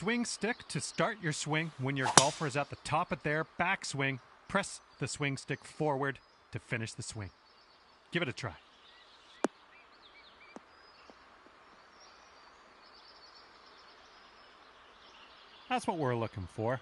Swing stick to start your swing. When your golfer is at the top of their backswing, press the swing stick forward to finish the swing. Give it a try. That's what we're looking for.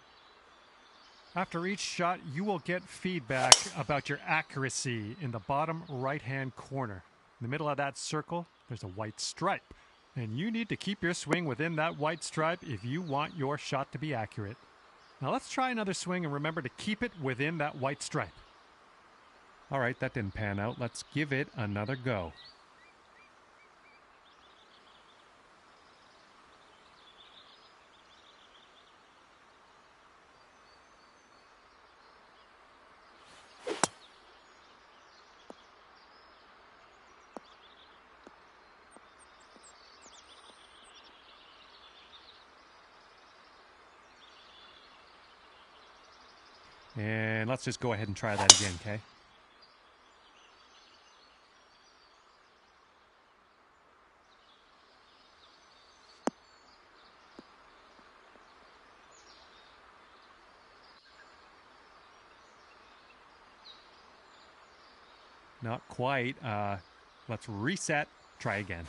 After each shot, you will get feedback about your accuracy in the bottom right-hand corner. In the middle of that circle, there's a white stripe. And you need to keep your swing within that white stripe if you want your shot to be accurate. Now let's try another swing and remember to keep it within that white stripe. All right, that didn't pan out. Let's give it another go. And let's just go ahead and try that again, okay? Not quite. Let's reset. Try again.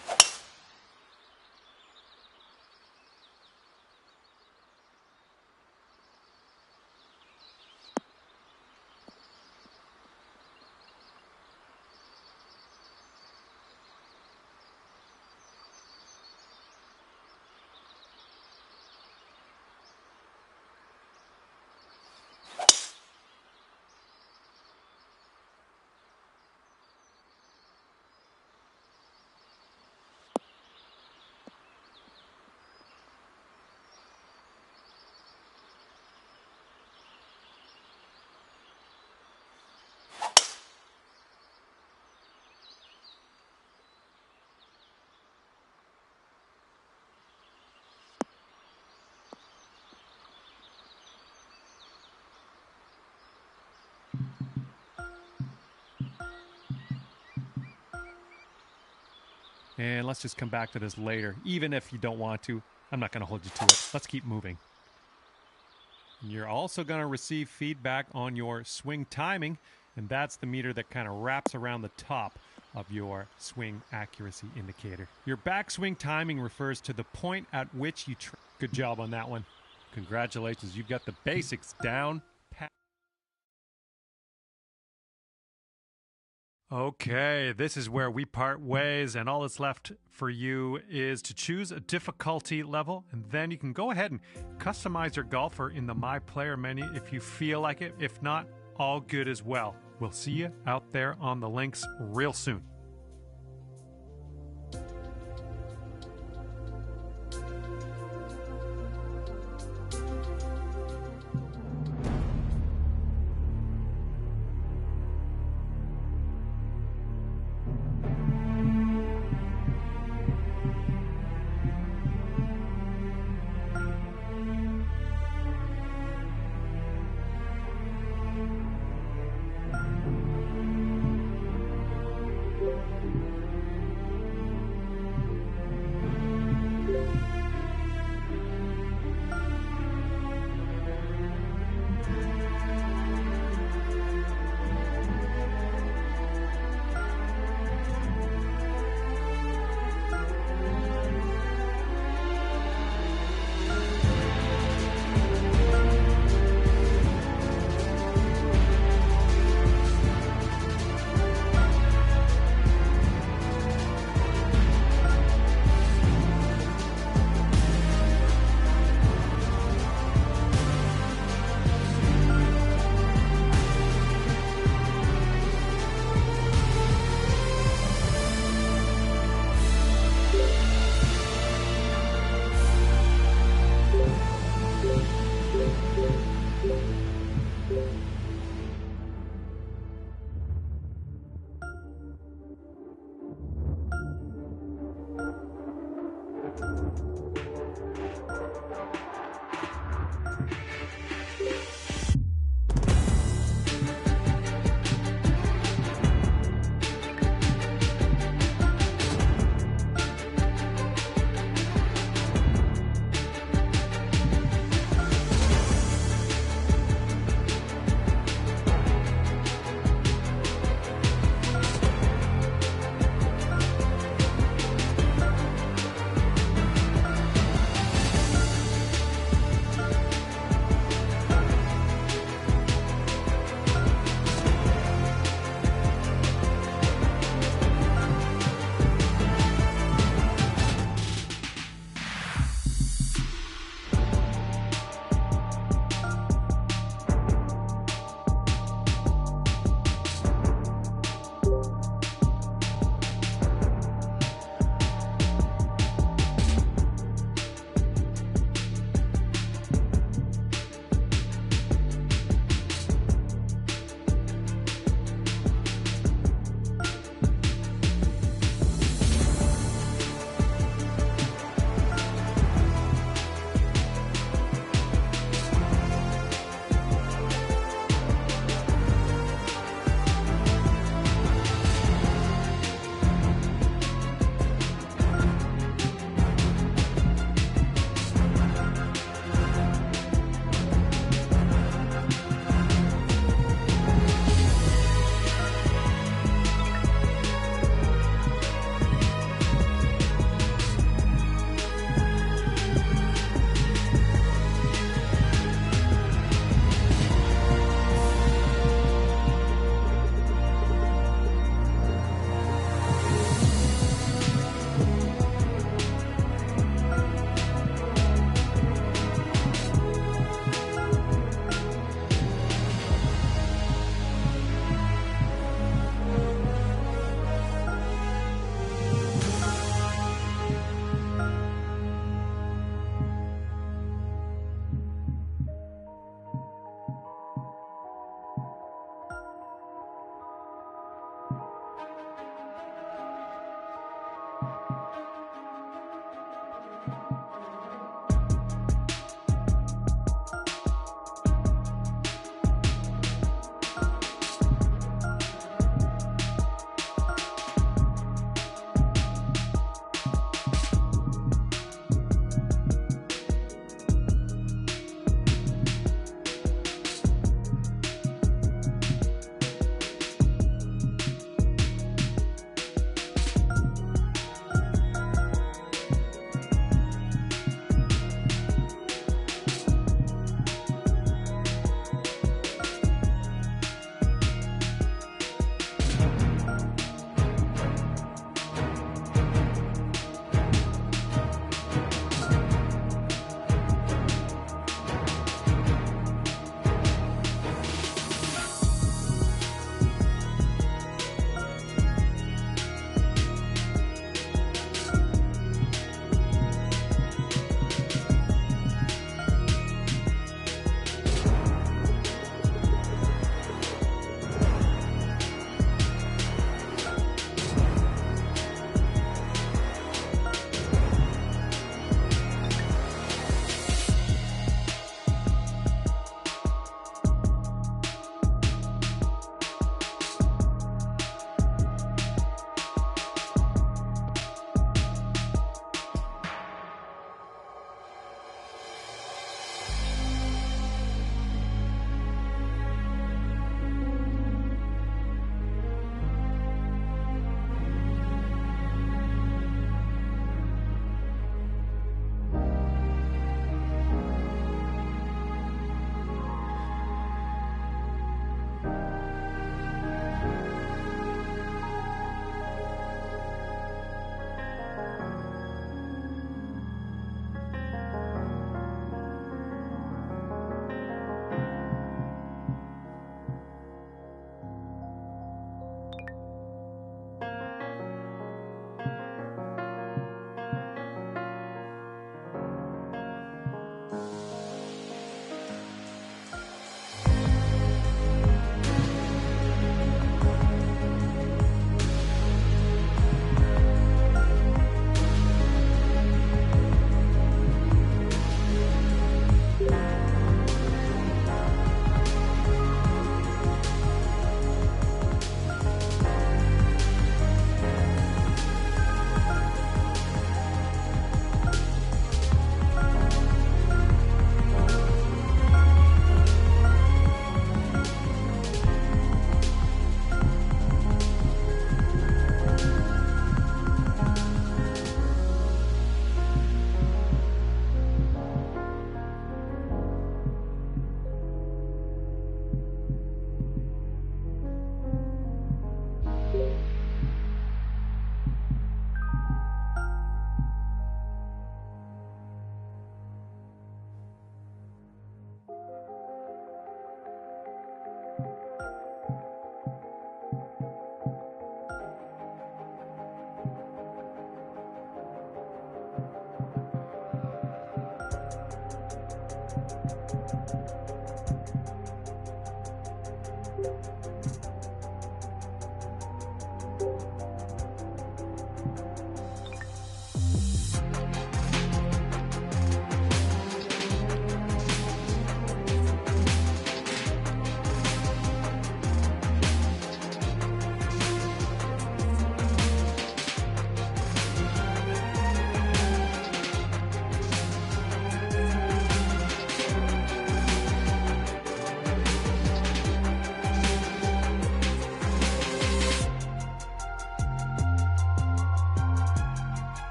And let's just come back to this later. Even if you don't want to, I'm not going to hold you to it. Let's keep moving. You're also going to receive feedback on your swing timing, and that's the meter that kind of wraps around the top of your swing accuracy indicator. Your backswing timing refers to the point at which you... Good job on that one. Congratulations, you've got the basics down. Okay, this is where we part ways, and all that's left for you is to choose a difficulty level, and then you can go ahead and customize your golfer in the My Player menu if you feel like it. If not, all good as well. We'll see you out there on the links real soon.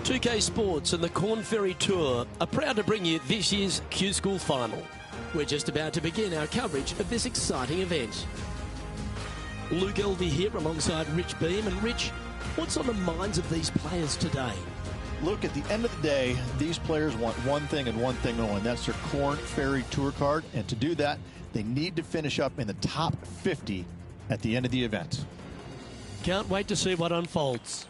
2K Sports and the Corn Ferry Tour are proud to bring you this year's Q School Final. We're just about to begin our coverage of this exciting event. Luke Elvey here alongside Rich Beam. And Rich, what's on the minds of these players today? Look, at the end of the day, these players want one thing and one thing only, and that's their Corn Ferry Tour card. And to do that, they need to finish up in the top 50 at the end of the event. Can't wait to see what unfolds.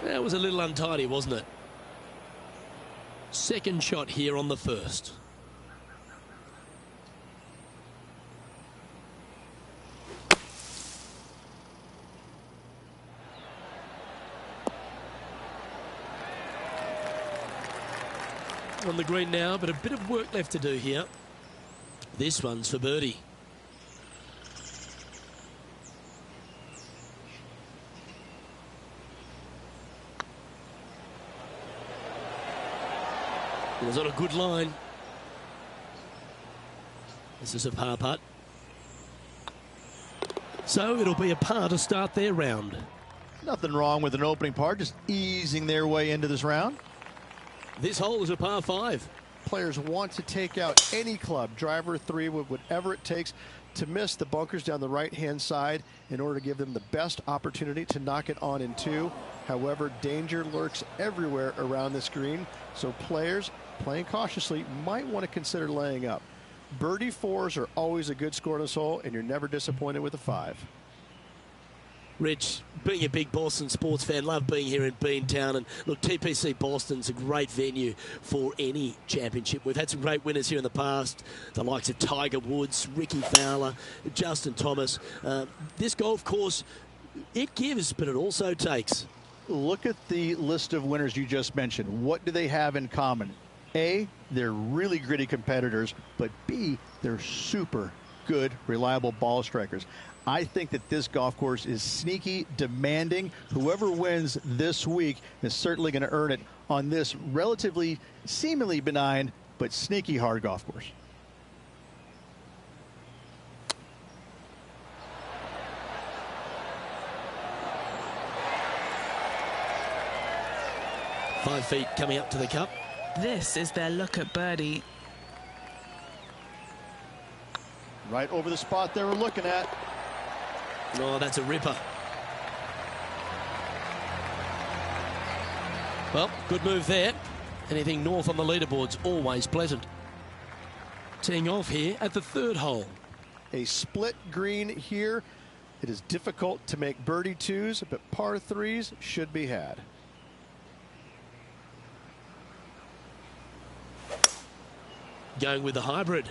That was a little untidy, wasn't it? Second shot here on the first. On the green now, but a bit of work left to do here. This one's for birdie. It was on a good line. This is a par putt. So it'll be a par to start their round. Nothing wrong with an opening par, just easing their way into this round. This hole is a par 5. Players want to take out any club, driver, 3, whatever it takes, to miss the bunkers down the right-hand side in order to give them the best opportunity to knock it on in 2. However, danger lurks everywhere around this green, so players playing cautiously might want to consider laying up. Birdie 4s are always a good score on this hole, and you're never disappointed with a 5. Rich, being a big Boston sports fan, love being here in Beantown. And look, TPC Boston's a great venue for any championship. We've had some great winners here in the past, the likes of Tiger Woods, Ricky Fowler, Justin Thomas. This golf course, it gives, but it also takes. Look at the list of winners you just mentioned. What do they have in common? A, they're really gritty competitors, but B, they're super good, reliable ball strikers. I think that this golf course is sneaky, demanding. Whoever wins this week is certainly going to earn it on this relatively, seemingly benign, but sneaky hard golf course. 5 feet coming up to the cup. This is their look at birdie. Right over the spot they were looking at. Oh, that's a ripper. Well, good move there. Anything north on the leaderboard's always pleasant. Teeing off here at the 3rd hole. A split green here. It is difficult to make birdie 2s, but par 3s should be had. Going with the hybrid.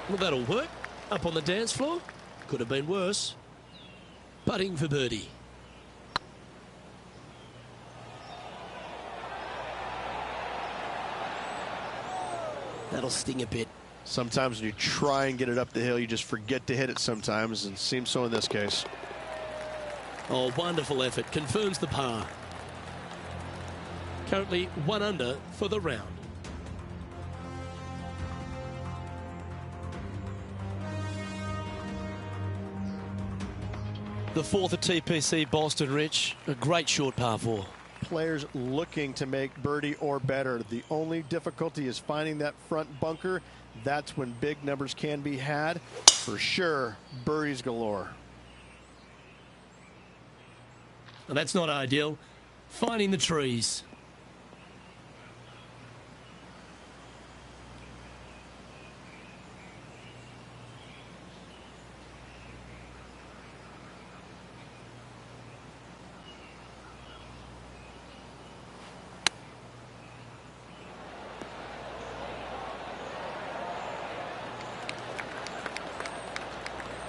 Well, that'll work. Up on the dance floor. Could have been worse. Putting for birdie. That'll sting a bit. Sometimes when you try and get it up the hill, you just forget to hit it sometimes, and it seems so in this case. Oh, wonderful effort. Confirms the par. Currently 1 under for the round. The 4th at TPC Boston, Rich. A great short par 4. Players looking to make birdie or better. The only difficulty is finding that front bunker. That's when big numbers can be had. For sure, birdies galore. Well, that's not ideal. Finding the trees.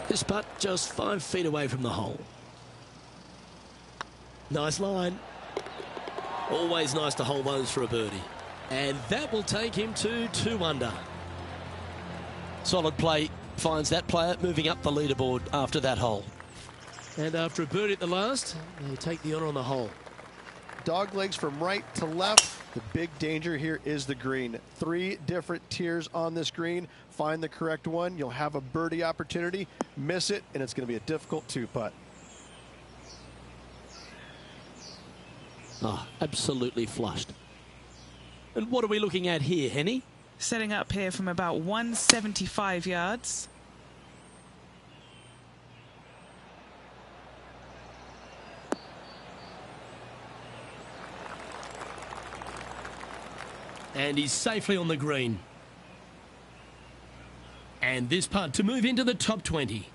This putt just 5 feet away from the hole. Nice line. Always nice to hold those for a birdie. And that will take him to 2 under. Solid play finds that player moving up the leaderboard after that hole. And after a birdie at the last, they take the honour on the hole. Dog legs from right to left. The big danger here is the green. 3 different tiers on this green. Find the correct one. You'll have a birdie opportunity. Miss it, and it's going to be a difficult 2-putt. Oh, absolutely flushed. And what are we looking at here, Henny? Setting up here from about 175 yards. And he's safely on the green. And this putt to move into the top 20.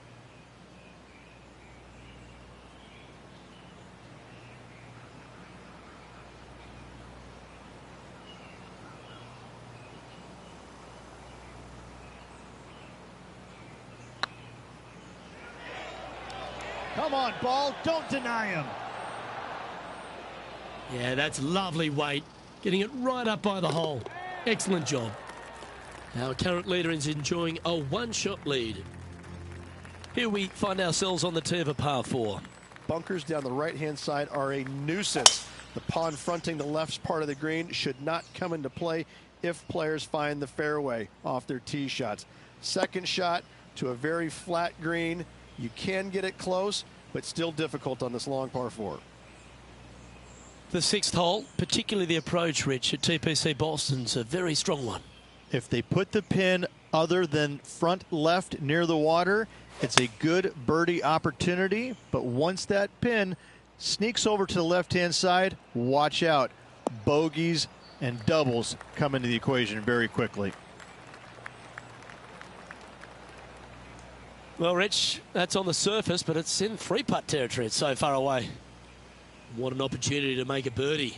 Come on, ball. Don't deny him. Yeah, that's lovely weight. Getting it right up by the hole. Excellent job. Our current leader is enjoying a 1-shot lead. Here we find ourselves on the tee of a par 4. Bunkers down the right-hand side are a nuisance. The pond fronting the left part of the green should not come into play if players find the fairway off their tee shots. Second shot to a very flat green. You can get it close, but still difficult on this long par 4. The 6th hole, particularly the approach, Rich, at TPC Boston's a very strong one. If they put the pin other than front left near the water, it's a good birdie opportunity. But once that pin sneaks over to the left-hand side, watch out. Bogeys and doubles come into the equation very quickly. Well, Rich, that's on the surface, but it's in 3-putt territory. It's so far away. What an opportunity to make a birdie.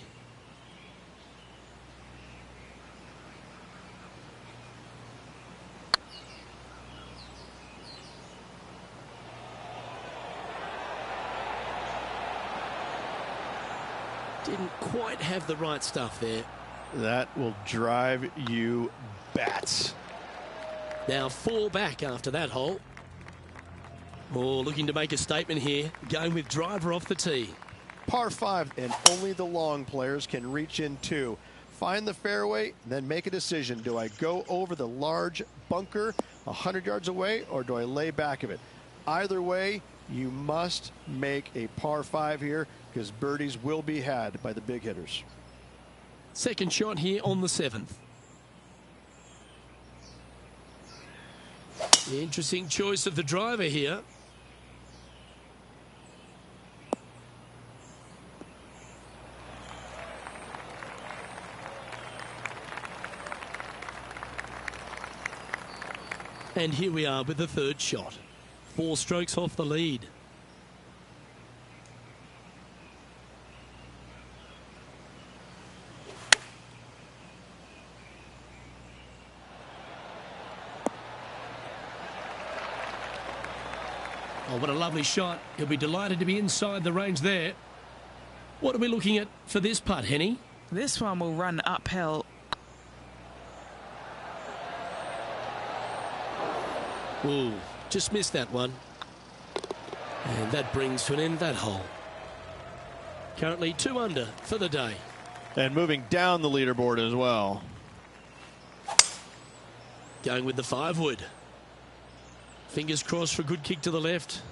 Didn't quite have the right stuff there. That will drive you bats. Now 4 back after that hole. Oh, looking to make a statement here. Going with driver off the tee. Par 5, and only the long players can reach in 2. find the fairway, and then make a decision. Do I go over the large bunker 100 yards away, or do I lay back of it? Either way, you must make a par 5 here, because birdies will be had by the big hitters. Second shot here on the 7th. Interesting choice of the driver here. And here we are with the third shot. 4 strokes off the lead. Oh, what a lovely shot. He'll be delighted to be inside the range there. What are we looking at for this putt, Henny? This one will run uphill. Ooh, just missed that one. And that brings to an end that hole. Currently 2 under for the day. And moving down the leaderboard as well. Going with the 5-wood. Fingers crossed for a good kick to the left.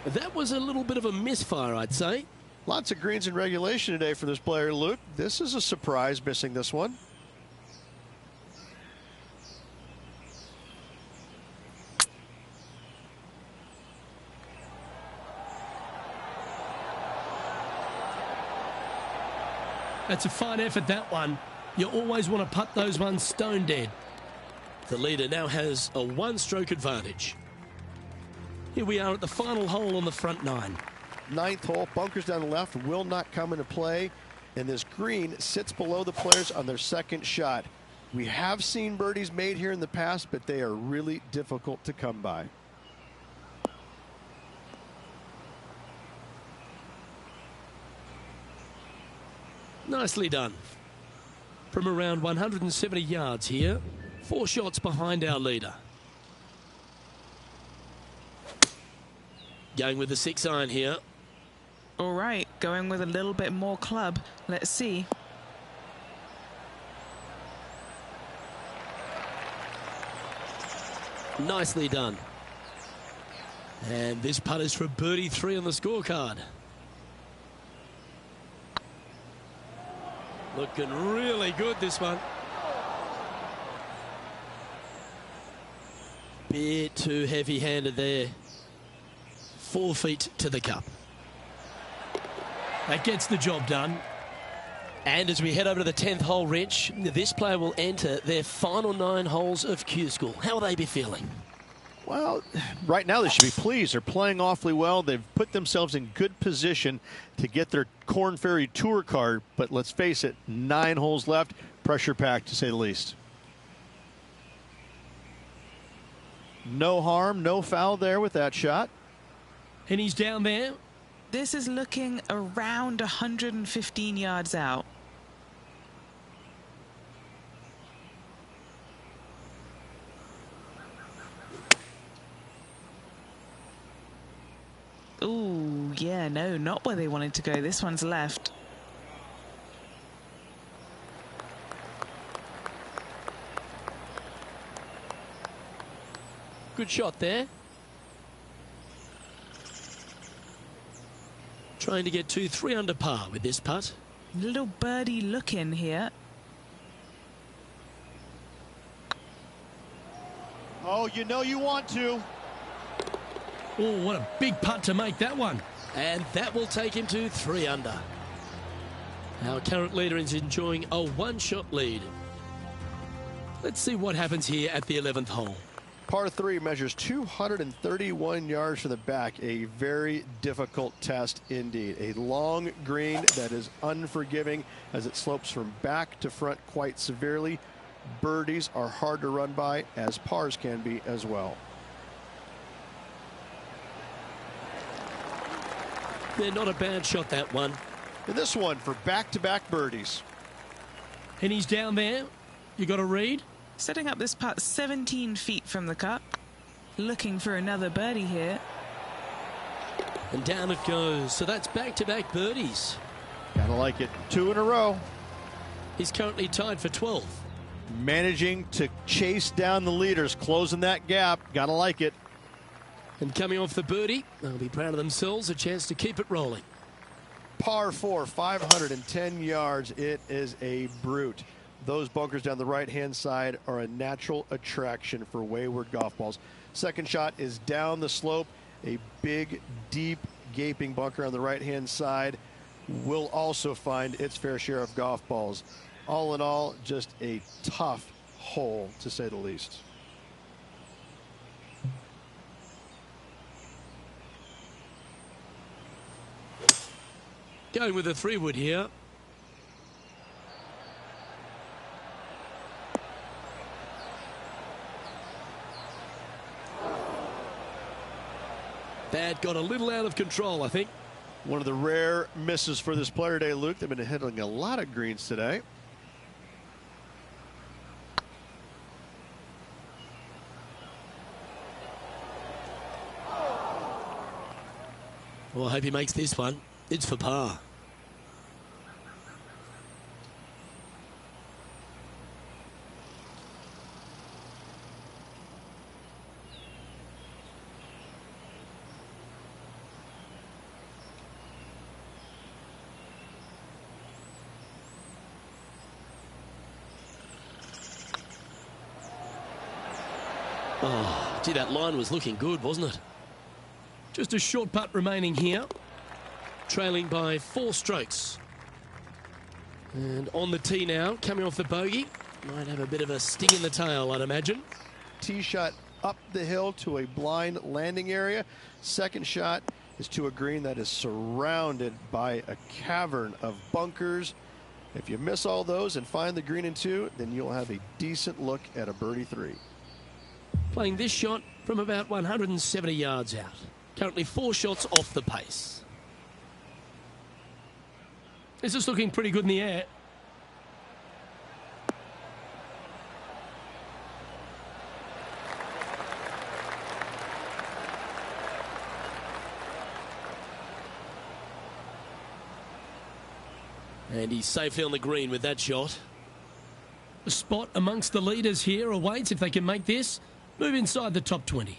That was a little bit of a misfire, I'd say. Lots of greens in regulation today for this player, Luke. This is a surprise, missing this one. That's a fine effort, that one. You always want to putt those ones stone dead. The leader now has a 1-stroke advantage. Here we are at the final hole on the front 9. 9th hole, bunkers down the left will not come into play, and this green sits below the players on their second shot. We have seen birdies made here in the past, but they are really difficult to come by. Nicely done. From around 170 yards here, 4 shots behind our leader. Going with the 6-iron here. All right, going with a little bit more club. Let's see. Nicely done. And this putt is for birdie 3 on the scorecard. Looking really good, this one. Bit too heavy-handed there. 4 feet to the cup. That gets the job done. And as we head over to the 10th hole, Rich, this player will enter their final 9 holes of Q School. How will they be feeling? Well, right now they should be pleased. They're playing awfully well. They've put themselves in good position to get their Korn Ferry Tour card. But let's face it, 9 holes left. Pressure packed, to say the least. No harm, no foul there with that shot. And he's down there. This is looking around 115 yards out. Ooh, yeah, no, not where they wanted to go. This one's left. Good shot there. Trying to get to 3 under par with this putt. Little birdie look in here. Oh, you know you want to. Oh, what a big putt to make that one. And that will take him to 3 under. Our current leader is enjoying a 1-shot lead. Let's see what happens here at the 11th hole. Par 3 measures 231 yards from the back. A very difficult test indeed. A long green that is unforgiving as it slopes from back to front quite severely. Birdies are hard to run by, as pars can be as well. They're not a bad shot, that one. And this one for back-to-back birdies. And he's down there. You got a read? Setting up this putt 17 feet from the cup. Looking for another birdie here. And down it goes. So that's back-to-back birdies. Gotta like it. 2 in a row. He's currently tied for 12. Managing to chase down the leaders, closing that gap. Gotta like it. And coming off the birdie, they'll be proud of themselves, a chance to keep it rolling. Par 4, 510 yards. It is a brute. Those bunkers down the right-hand side are a natural attraction for wayward golf balls. Second shot is down the slope. A big, deep, gaping bunker on the right-hand side will also find its fair share of golf balls. All in all, just a tough hole, to say the least. Going with a 3-wood here. That got a little out of control, I think. One of the rare misses for this player today, Luke. They've been hitting a lot of greens today. Well, I hope he makes this one. It's for par. Oh, gee, that line was looking good, wasn't it? Just a short putt remaining here. Trailing by 4 strokes. And on the tee now, coming off the bogey. Might have a bit of a sting in the tail, I'd imagine. Tee shot up the hill to a blind landing area. Second shot is to a green that is surrounded by a cavern of bunkers. If you miss all those and find the green in 2, then you'll have a decent look at a birdie 3. Playing this shot from about 170 yards out. Currently 4 shots off the pace. This is looking pretty good in the air. And he's safely on the green with that shot. A spot amongst the leaders here awaits if they can make this. Move inside the top 20.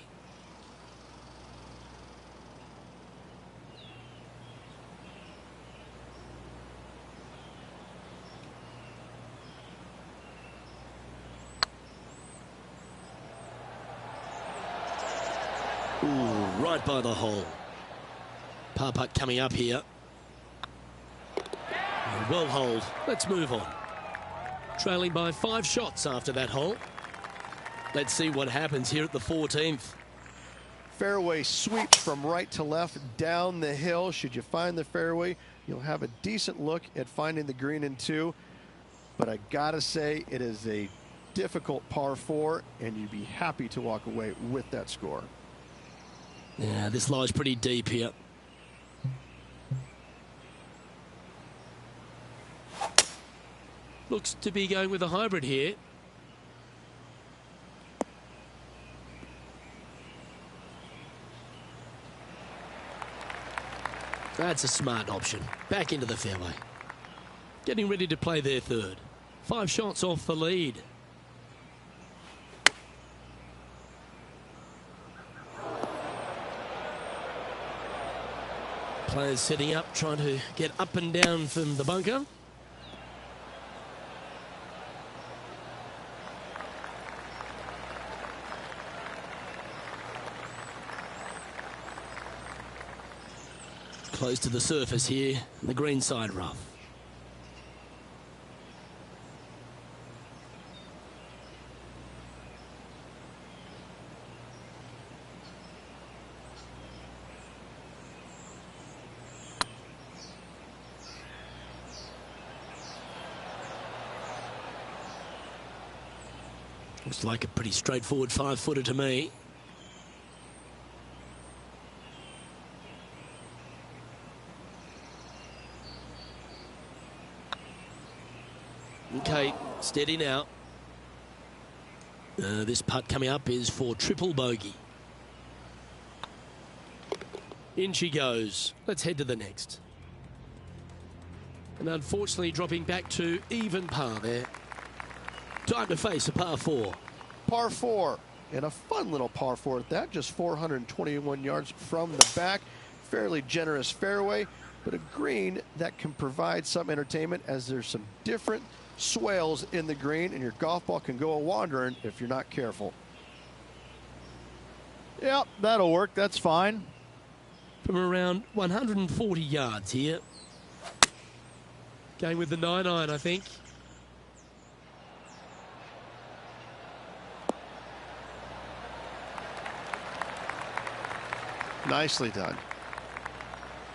Ooh, right by the hole. Par putt coming up here. Well holed. Let's move on. Trailing by 5 shots after that hole. Let's see what happens here at the 14th. Fairway sweeps from right to left down the hill. Should you find the fairway, you'll have a decent look at finding the green in 2. But I gotta say, it is a difficult par 4, and you'd be happy to walk away with that score. Yeah, this lies pretty deep here. Looks to be going with a hybrid here. That's a smart option. Back into the fairway. Getting ready to play their 3rd. 5 shots off the lead. Players setting up, trying to get up and down from the bunker. Close to the surface here, the green side rough. Looks like a pretty straightforward 5-footer to me. Okay, steady now. This putt coming up is for triple bogey. In she goes. Let's head to the next. And unfortunately dropping back to even par there. Time to face a par 4. Par 4, and a fun little par 4 at that, just 421 yards from the back. Fairly generous fairway, but a green that can provide some entertainment as there's some different swales in the green, and your golf ball can go a-wandering if you're not careful. Yep, that'll work. That's fine. From around 140 yards here. Going with the 9-iron, I think. Nicely done.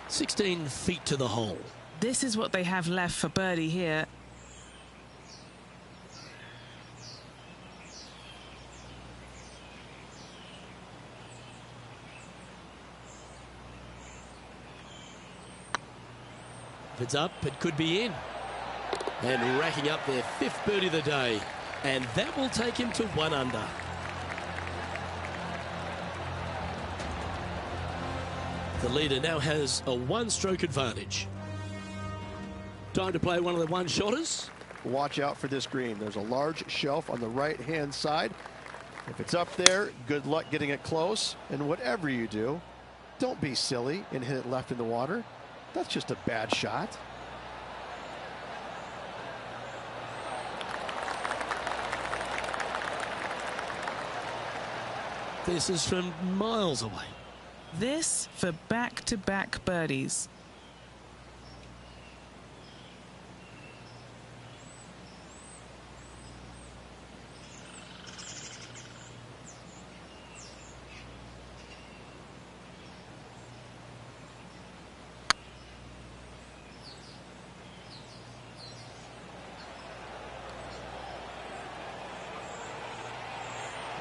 16 feet to the hole. This is what they have left for birdie here. If it's up, it could be in. And racking up their 5th birdie of the day. And that will take him to 1 under. The leader now has a 1-stroke advantage. Time to play one of the one-shotters. Watch out for this green. There's a large shelf on the right-hand side. If it's up there, good luck getting it close. And whatever you do, don't be silly and hit it left in the water. That's just a bad shot. This is from miles away. This for back-to-back birdies.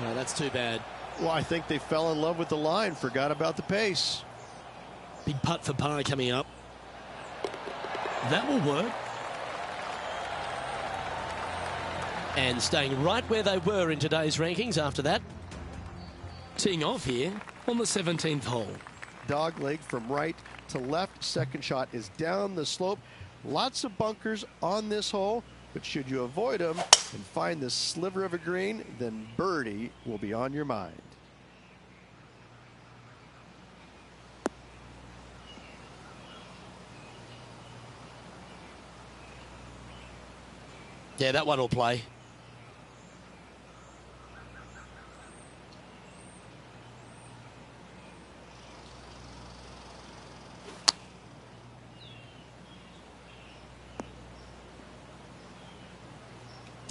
No, that's too bad. Well, I think they fell in love with the line, forgot about the pace. Big putt for par coming up. That will work. And staying right where they were in today's rankings after that. Teeing off here on the 17th hole. Dog leg from right to left. Second shot is down the slope. Lots of bunkers on this hole, but should you avoid them and find this sliver of a green, then birdie will be on your mind. Yeah, that one will play.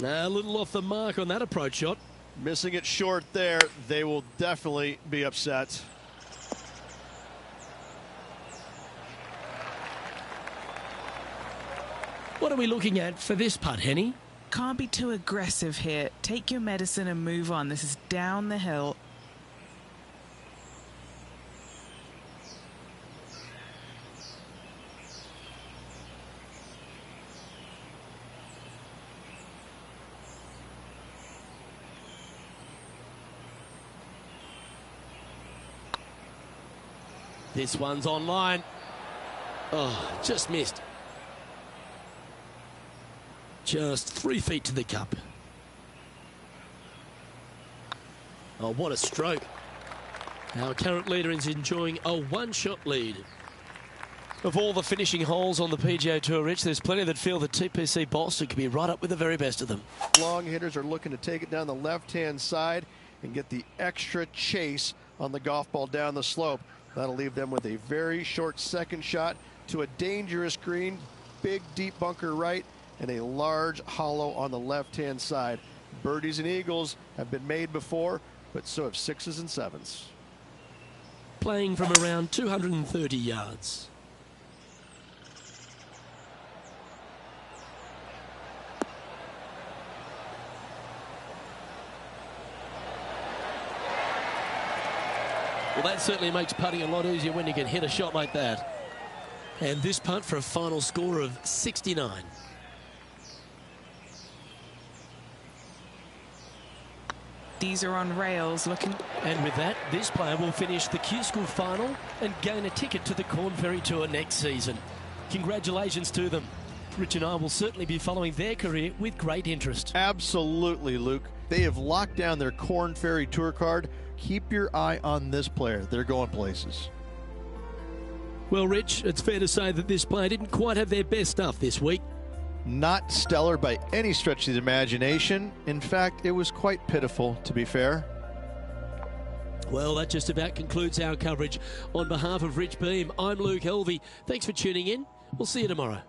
A little off the mark on that approach shot. Missing it short there, they will definitely be upset. What are we looking at for this putt, Henny? Can't be too aggressive here. Take your medicine and move on. This is down the hill. This one's online. Oh, just missed. Just 3 feet to the cup. Oh, what a stroke. Our current leader is enjoying a one-shot lead. Of all the finishing holes on the PGA Tour, Rich, there's plenty that feel that TPC Boston could be right up with the very best of them. Long hitters are looking to take it down the left-hand side and get the extra chase on the golf ball down the slope. That'll leave them with a very short second shot to a dangerous green, big deep bunker right, and a large hollow on the left-hand side. Birdies and eagles have been made before, but so have sixes and sevens. Playing from around 230 yards. Well, that certainly makes putting a lot easier when you can hit a shot like that. And this putt for a final score of 69. These are on rails looking. And with that, this player will finish the Q School final and gain a ticket to the Corn Ferry Tour next season. Congratulations to them. Rich and I will certainly be following their career with great interest. Absolutely, Luke. They have locked down their Corn Ferry Tour card. Keep your eye on this player. They're going places. Well, Rich, it's fair to say that this player didn't quite have their best stuff this week. Not stellar by any stretch of the imagination. In fact, it was quite pitiful, to be fair. Well, that just about concludes our coverage. On behalf of Rich Beam, I'm Luke Helvey. Thanks for tuning in. We'll see you tomorrow.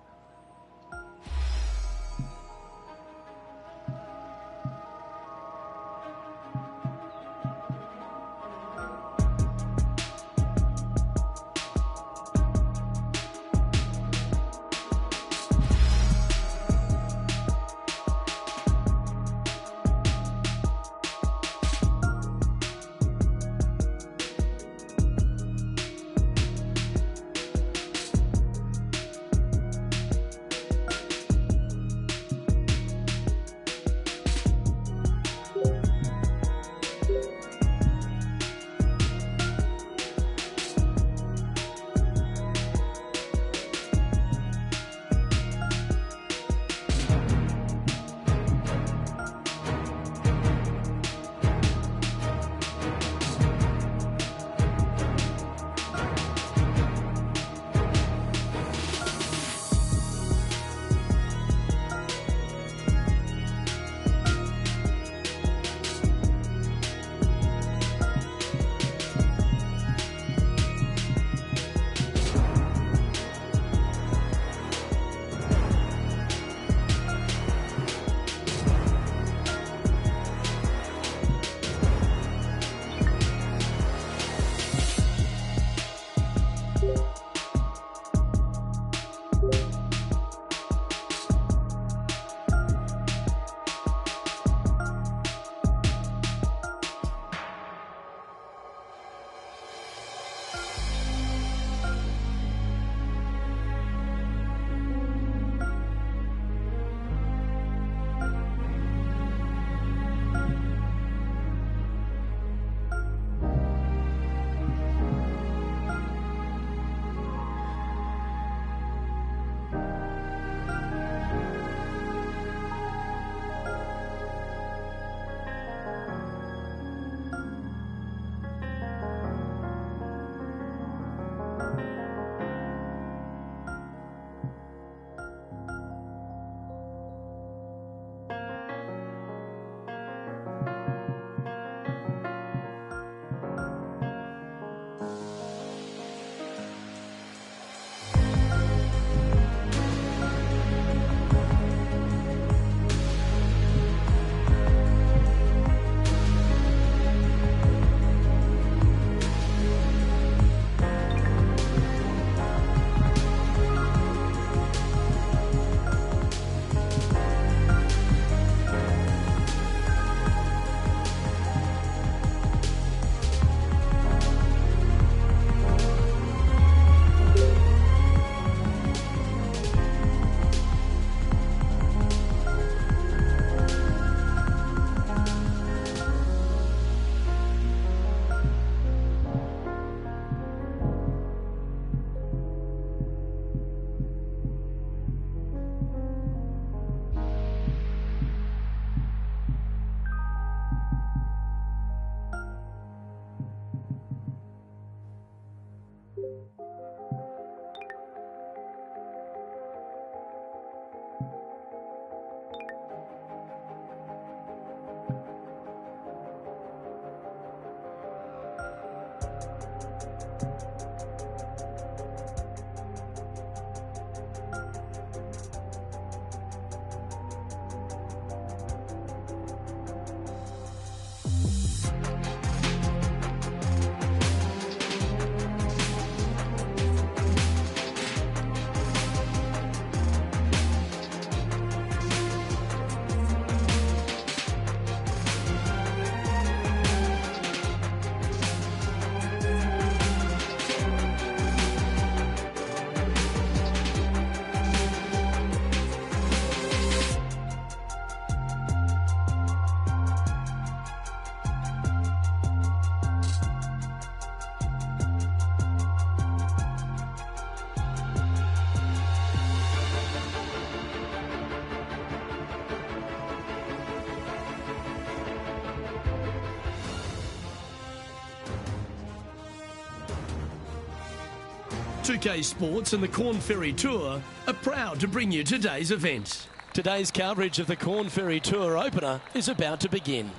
2K Sports and the Corn Ferry Tour are proud to bring you today's event. Today's coverage of the Corn Ferry Tour opener is about to begin.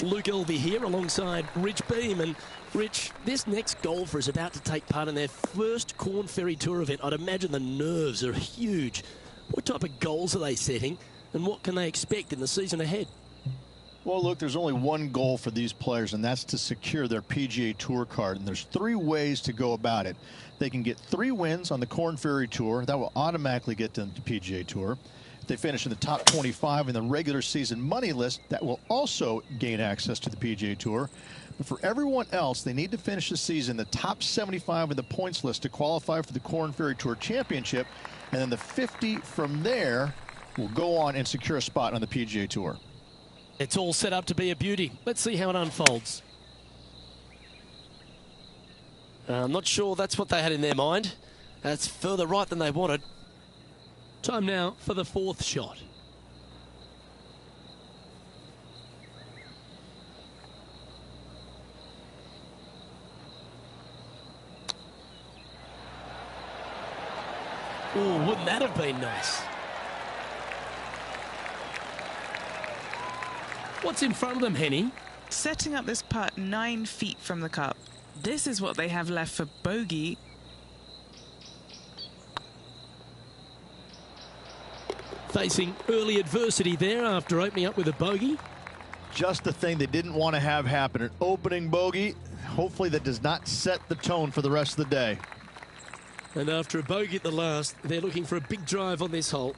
Luke Elvey here alongside Rich Beam. And Rich, this next golfer is about to take part in their first Corn Ferry Tour event. I'd imagine the nerves are huge. What type of goals are they setting, and what can they expect in the season ahead? Well, look, there's only one goal for these players, and that's to secure their PGA Tour card. And there's 3 ways to go about it. They can get 3 wins on the Corn Ferry Tour. That will automatically get them to PGA Tour. If they finish in the top 25 in the regular season money list, that will also gain access to the PGA Tour. But for everyone else, they need to finish the season in the top 75 in the points list to qualify for the Corn Ferry Tour Championship. And then the 50 from there will go on and secure a spot on the PGA Tour. It's all set up to be a beauty. Let's see how it unfolds. I'm not sure that's what they had in their mind. That's further right than they wanted. Time now for the 4th shot. Oh, wouldn't that have been nice? What's in front of them, Henny? Setting up this putt 9 feet from the cup. This is what they have left for bogey. Facing early adversity there after opening up with a bogey. Just the thing they didn't want to have happen. An opening bogey. Hopefully that does not set the tone for the rest of the day. And after a bogey at the last, they're looking for a big drive on this hole.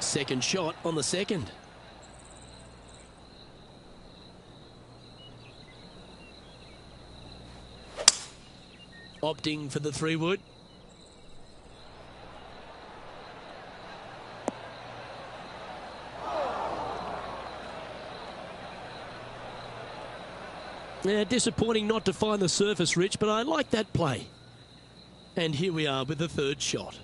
Second shot on the second. Opting for the 3-wood. Yeah, disappointing not to find the surface, Rich, but I like that play. And here we are with the 3rd shot.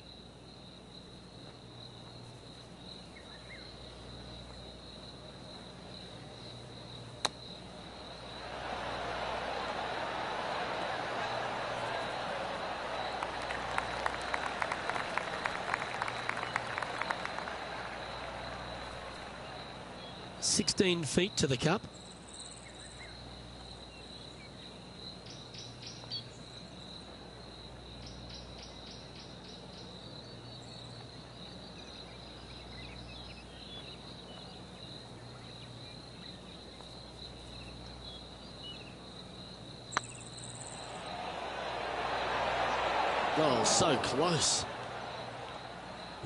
$16 feet to the cup. Oh, so close.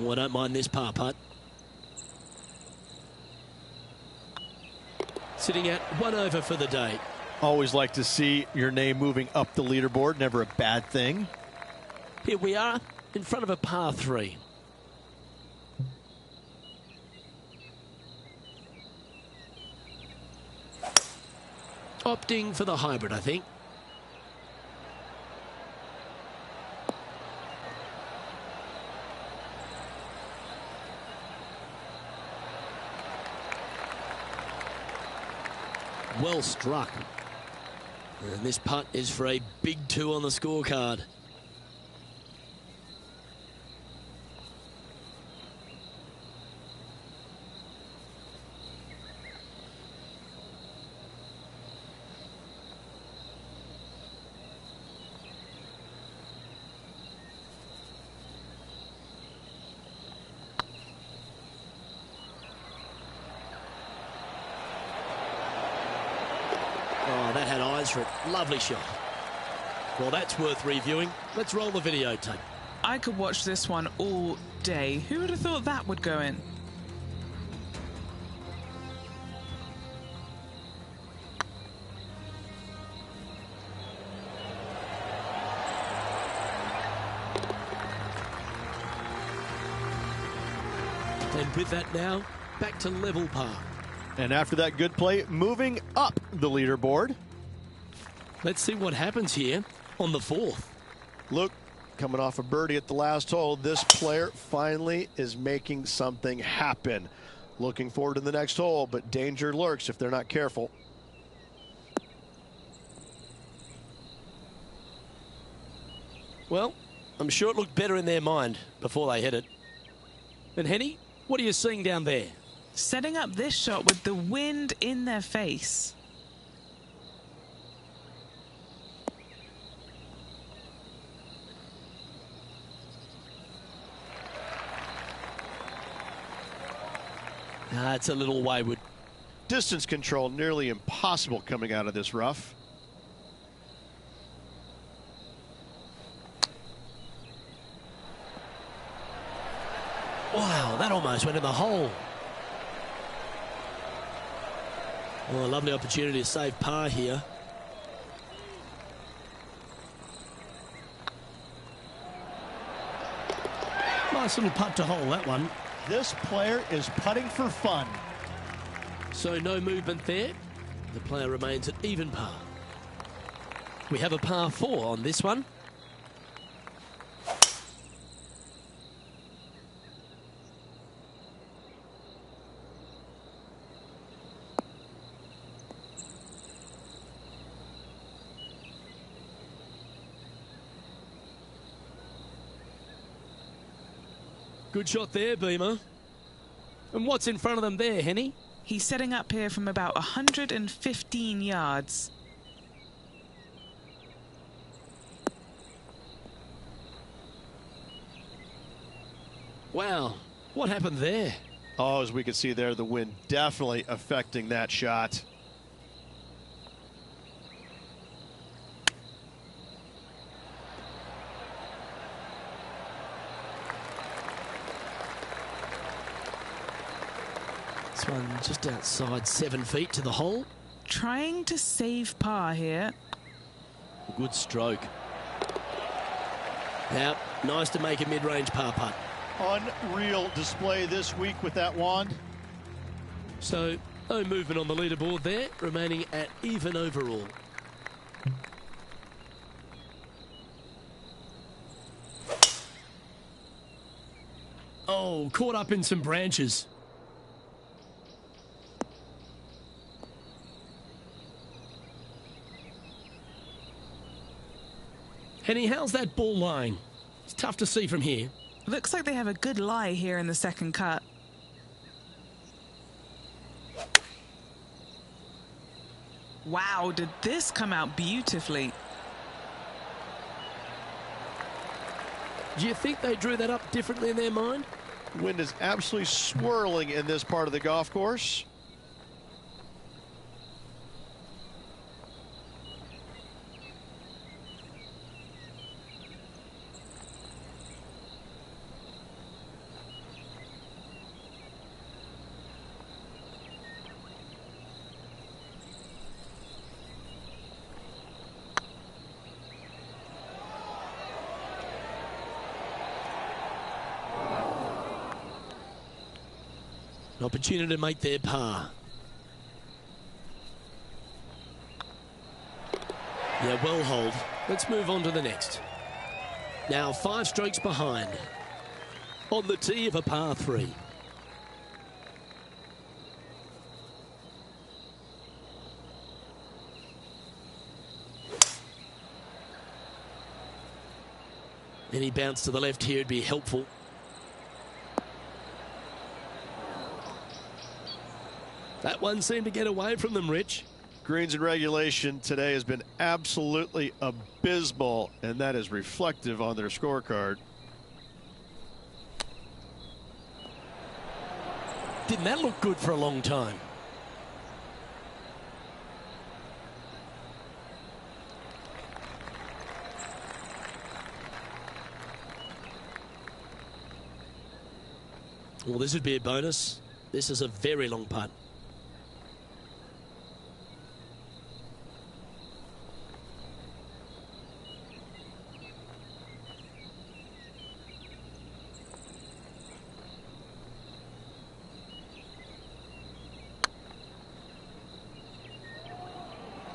Oh, I don't mind this par putt. Sitting at 1 over for the day. Always like to see your name moving up the leaderboard. Never a bad thing. Here we are in front of a par 3. Opting for the hybrid, I think. Well struck. And this putt is for a big 2 on the scorecard. Oh, that had eyes for it. Lovely shot. Well, that's worth reviewing. Let's roll the videotape. I could watch this one all day. Who would have thought that would go in? And with that now, back to level par. And after that good play, moving up the leaderboard. Let's see what happens here on the 4th. Look, coming off a birdie at the last hole, this player finally is making something happen. Looking forward to the next hole, but danger lurks if they're not careful. Well, I'm sure it looked better in their mind before they hit it. And Henny, what are you seeing down there? Setting up this shot with the wind in their face. It's a little wayward. Distance control nearly impossible coming out of this rough. Wow, that almost went in the hole. Well, a lovely opportunity to save par here. Nice little putt to hole, that one. This player is putting for fun. So no movement there. The player remains at even par. We have a par 4 on this one. Good shot there, Beamer. And what's in front of them there, Henny? He's setting up here from about 115 yards. Wow, what happened there? Oh, as we can see there, the wind definitely affecting that shot. This one just outside 7 feet to the hole. Trying to save par here. Good stroke. Now, nice to make a mid-range par putt. Unreal display this week with that wand. So, no movement on the leaderboard there, remaining at even overall. Oh, caught up in some branches. Henny, how's that ball lying? It's tough to see from here. Looks like they have a good lie here in the second cut. Wow, did this come out beautifully? Do you think they drew that up differently in their mind? Wind is absolutely swirling in this part of the golf course. An opportunity to make their par. Yeah, well hold. Let's move on to the next. Now 5 strokes behind. On the tee of a par 3. Any bounce to the left here would be helpful. That one seemed to get away from them, Rich. Greens and regulation today has been absolutely abysmal, and that is reflective on their scorecard. Didn't that look good for a long time? Well, this would be a bonus. This is a very long putt.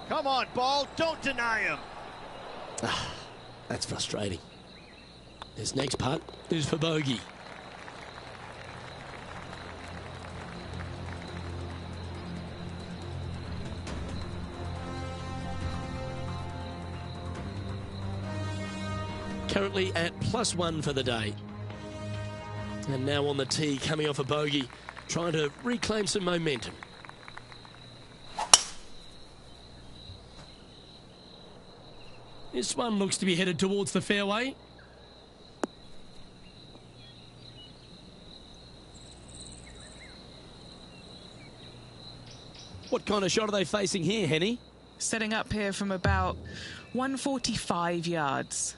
Come on, ball. Don't deny him. That's frustrating. This next putt is for bogey. Currently at +1 for the day. And now on the tee, coming off a bogey, trying to reclaim some momentum. This one looks to be headed towards the fairway. What kind of shot are they facing here, Henny? Setting up here from about 145 yards.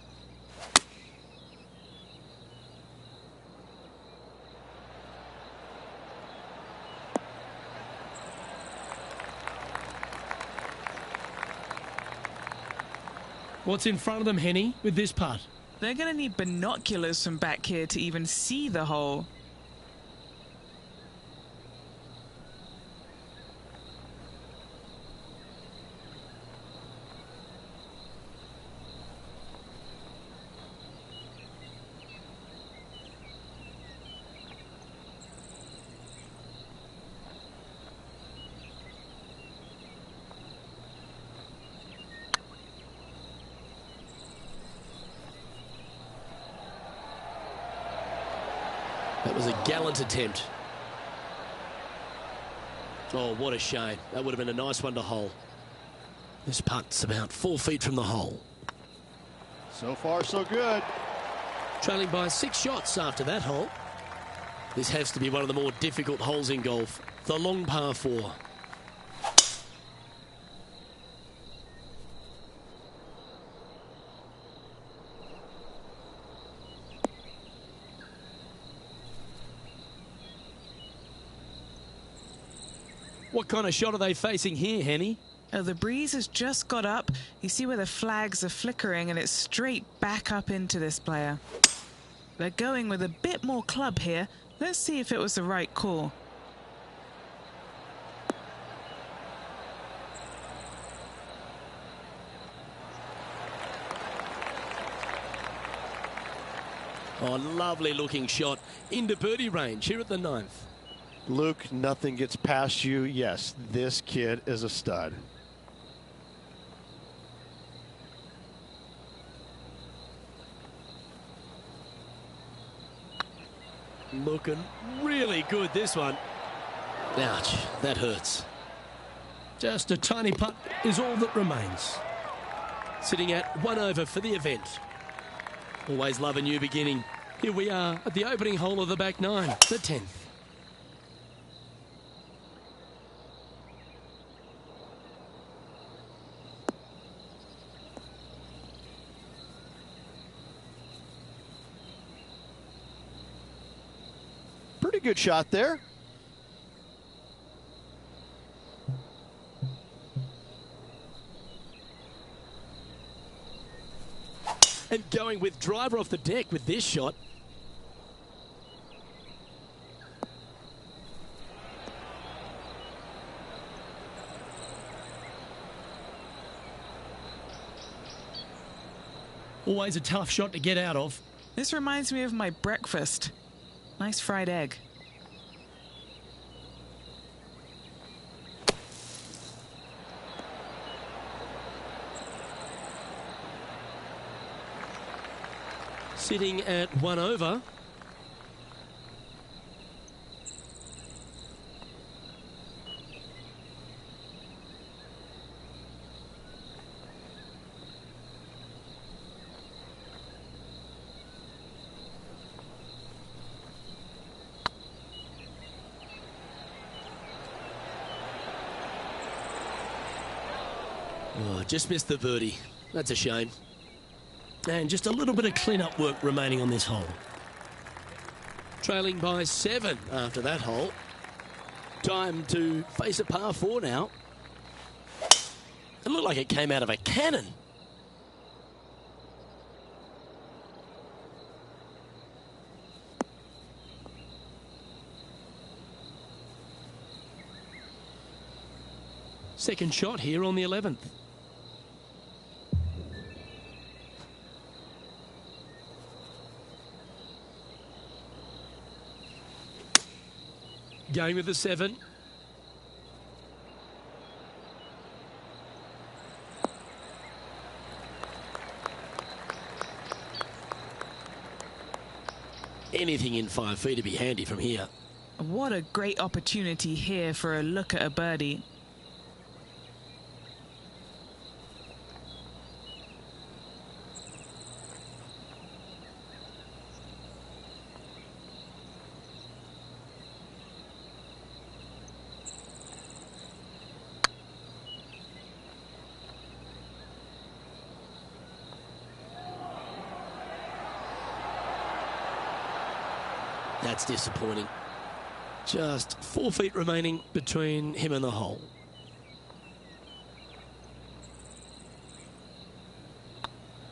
What's in front of them, Henny, with this putt? They're going to need binoculars from back here to even see the hole. That was a gallant attempt. Oh, what a shame. That would have been a nice one to hole. This putt's about 4 feet from the hole. So far, so good. Trailing by 6 shots after that hole. This has to be one of the more difficult holes in golf. The long par 4. What kind of shot are they facing here, Henny? Oh, the breeze has just got up. You see where the flags are flickering, and it's straight back up into this player. They're going with a bit more club here. Let's see if it was the right call. Oh, lovely looking shot into birdie range here at the 9th. Luke, nothing gets past you. Yes, this kid is a stud. Looking really good, this one. Ouch, that hurts. Just a tiny putt is all that remains. Sitting at 1 over for the event. Always love a new beginning. Here we are at the opening hole of the back 9, the 10th. Pretty good shot there. And going with driver off the deck with this shot. Always a tough shot to get out of. This reminds me of my breakfast. Nice fried egg. Sitting at 1 over. Oh, just missed the birdie. That's a shame. And just a little bit of clean-up work remaining on this hole. Trailing by 7 after that hole. Time to face a par 4 now. It looked like it came out of a cannon. Second shot here on the 11th. going with the 7. Anything in 5 feet to be handy from here. What a great opportunity here for a look at a birdie. That's disappointing. Just 4 feet remaining between him and the hole.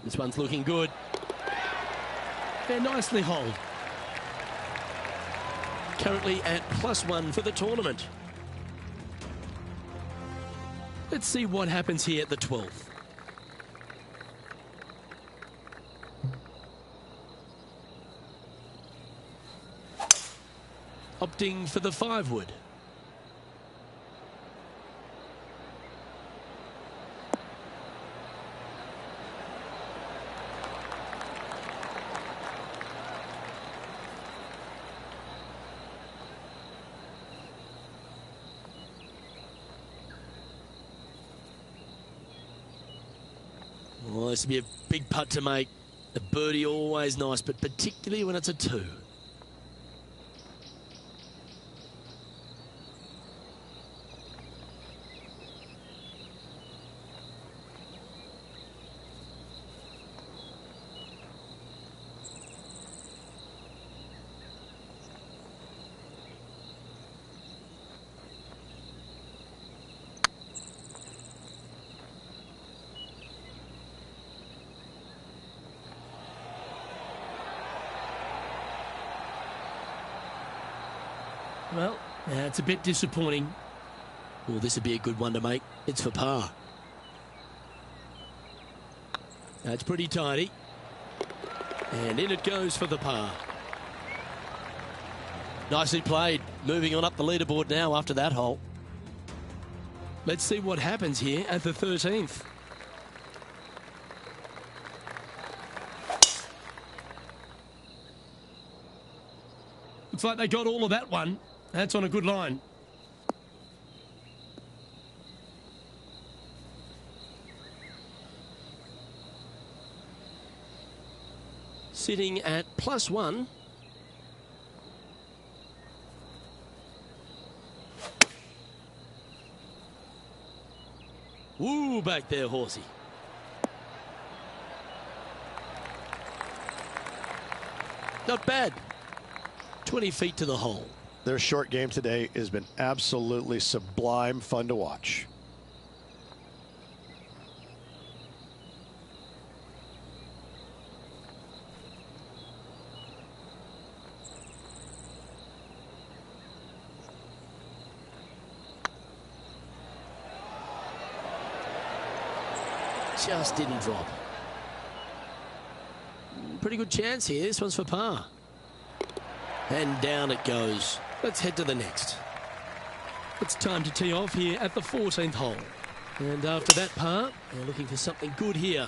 This one's looking good. And nicely holed. Currently at +1 for the tournament. Let's see what happens here at the 12th. Opting for the 5 wood. Well, this would be a big putt to make. A birdie always nice, but particularly when it's a 2. Well, that's a bit disappointing. Well, this would be a good one to make. It's for par. That's pretty tidy. And in it goes for the par. Nicely played. Moving on up the leaderboard now after that hole. Let's see what happens here at the 13th. Looks like they got all of that one. That's on a good line. Sitting at +1. Woo, back there, horsey. Not bad. 20 feet to the hole. Their short game today has been absolutely sublime fun to watch. Just didn't drop. Pretty good chance here. This one's for par. And down it goes. Let's head to the next. It's time to tee off here at the 14th hole. And after that par, they're looking for something good here.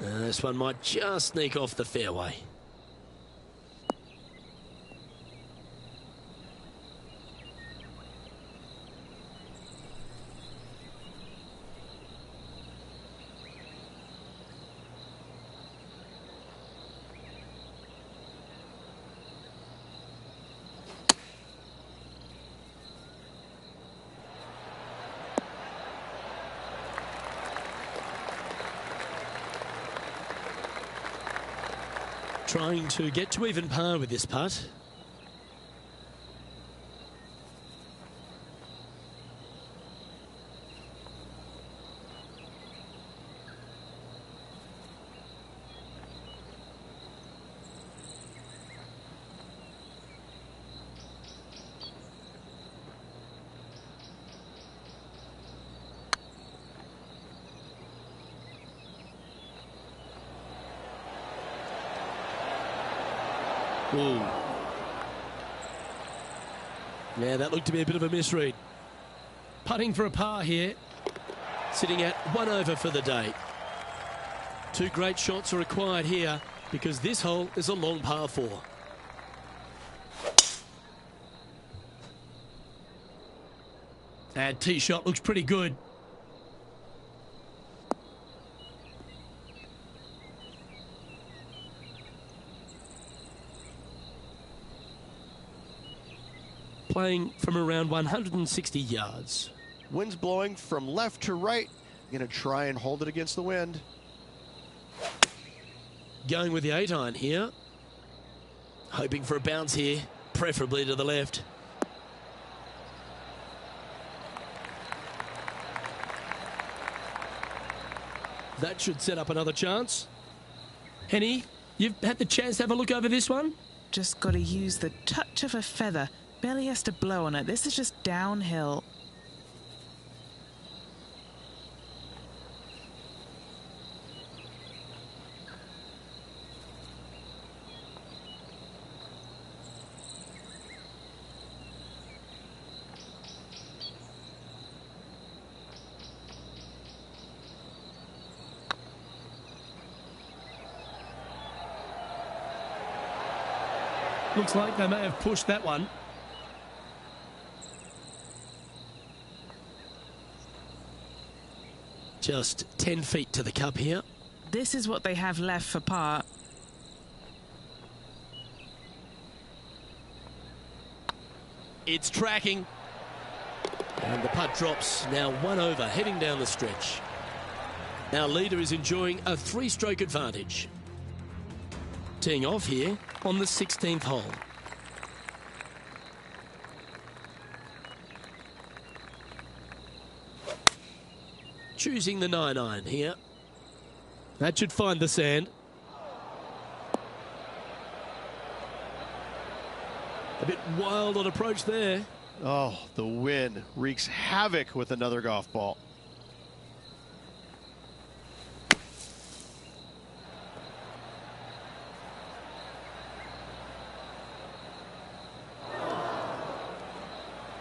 This one might just sneak off the fairway. Trying to get to even par with this putt. Ooh. Yeah, that looked to be a bit of a misread. Putting for a par here. Sitting at 1 over for the day. 2 great shots are required here because this hole is a long par 4. And tee shot looks pretty good. Playing from around 160 yards. Wind's blowing from left to right. Going to try and hold it against the wind. Going with the 8-iron here. Hoping for a bounce here, preferably to the left. That should set up another chance. Henny, you've had the chance to have a look over this one? Just got to use the touch of a feather. Barely has to blow on it. This is just downhill. Looks like they may have pushed that one. Just 10 feet to the cup here. This is what they have left for par. It's tracking. And the putt drops, now 1 over, heading down the stretch. Our leader is enjoying a 3-stroke advantage. Teeing off here on the 16th hole. Choosing the 9-iron here. That should find the sand. A bit wild on approach there. Oh, the wind wreaks havoc with another golf ball.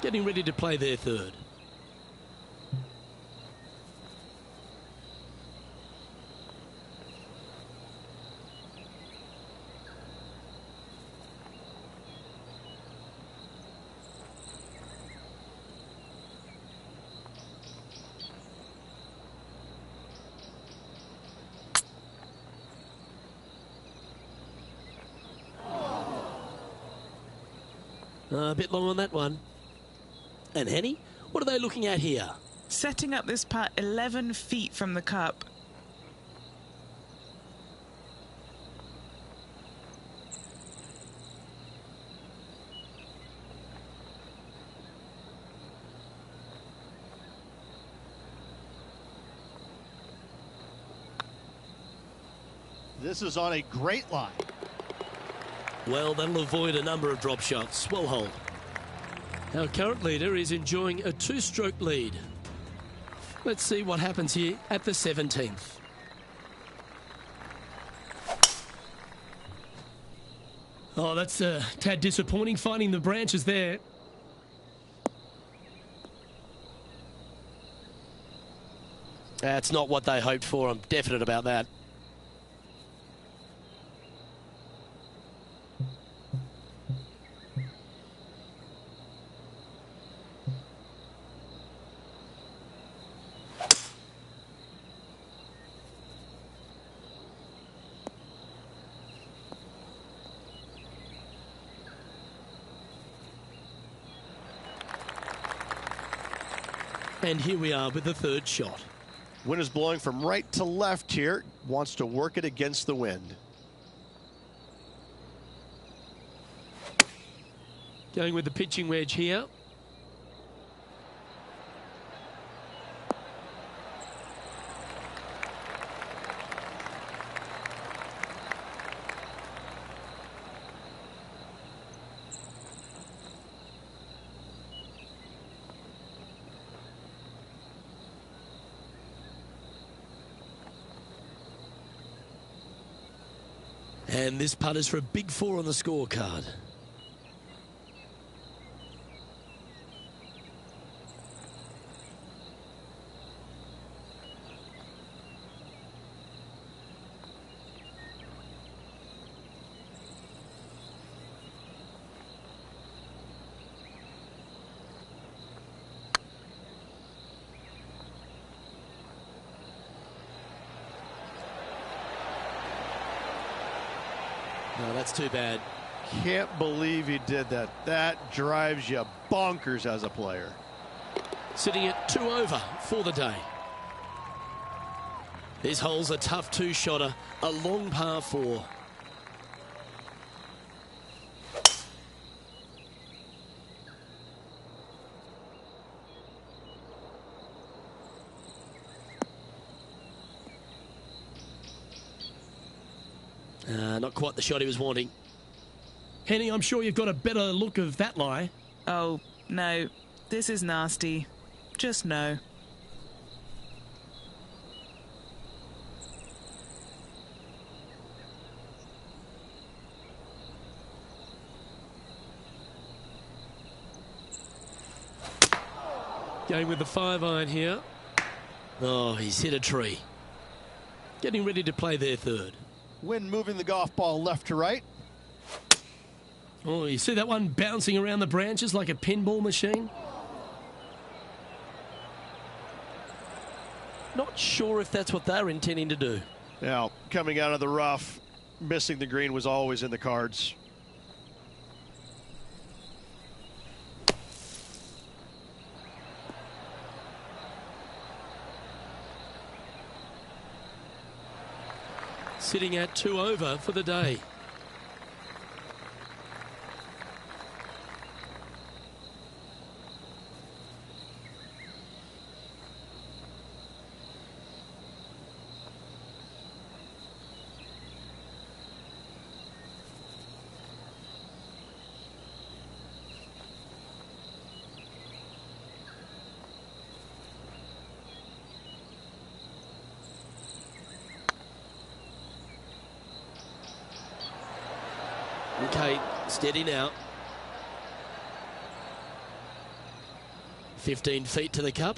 Getting ready to play their 3rd. A bit long on that one. And Henny, what are they looking at here? Setting up this putt 11 feet from the cup. This is on a great line. Well, that'll avoid a number of drop shots. Well hold. Our current leader is enjoying a 2-stroke lead. Let's see what happens here at the 17th. Oh, that's a tad disappointing, finding the branches there. That's not what they hoped for. I'm definite about that. And here we are with the 3rd shot. Wind is blowing from right to left here. Wants to work it against the wind. Going with the pitching wedge here. And this putt is for a big 4 on the scorecard. No, that's too bad. Can't believe he did that. That drives you bonkers as a player. Sitting at 2 over for the day. This hole's a tough two-shotter, a long par 4. Not quite the shot he was wanting. Henny, I'm sure you've got a better look of that lie. Oh, no. This is nasty. Just no. Going with the 5-iron here. Oh, he's hit a tree. Getting ready to play their third. Wind moving the golf ball left to right. Oh, you see that one bouncing around the branches like a pinball machine? Not sure if that's what they're intending to do. Now, coming out of the rough, missing the green was always in the cards. Sitting at 2 over for the day. Okay, steady now. 15 feet to the cup.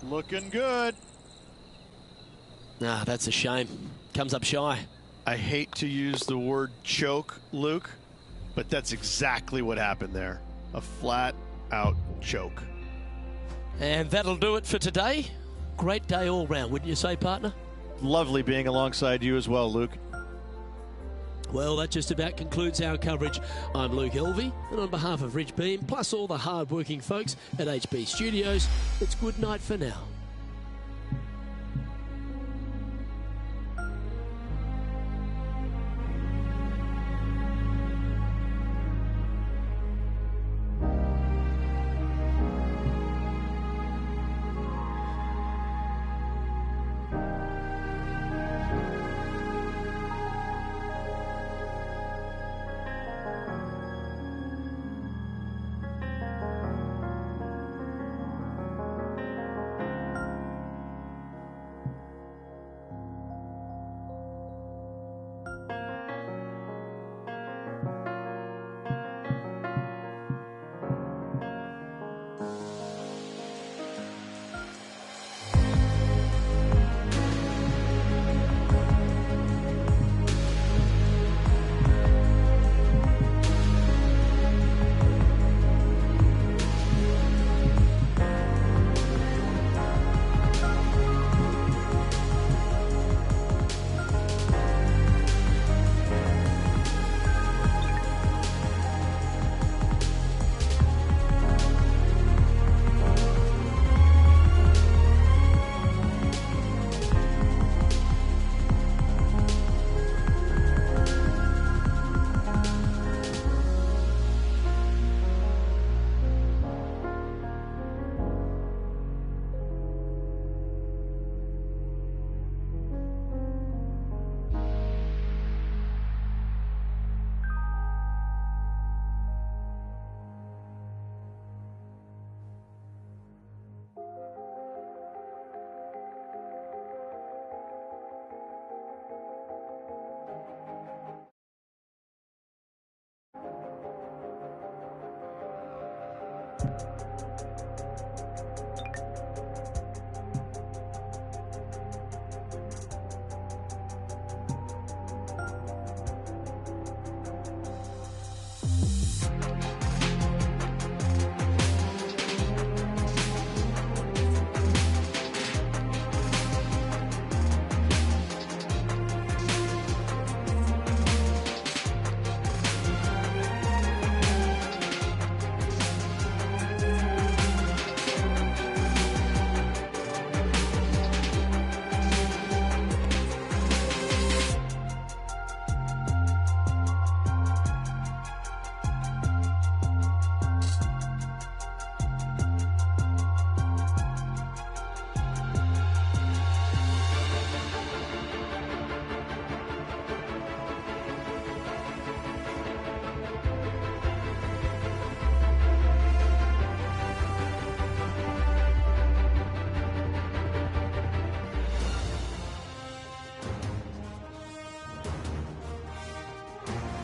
Looking good. Ah, that's a shame. Comes up shy. I hate to use the word choke, Luke, but that's exactly what happened there. A flat-out choke. And that'll do it for today. Great day all round, wouldn't you say, partner? Lovely being alongside you as well, Luke. Well, that just about concludes our coverage. I'm Luke Elvey, and on behalf of Rich Beam, plus all the hard-working folks at HB Studios, it's good night for now.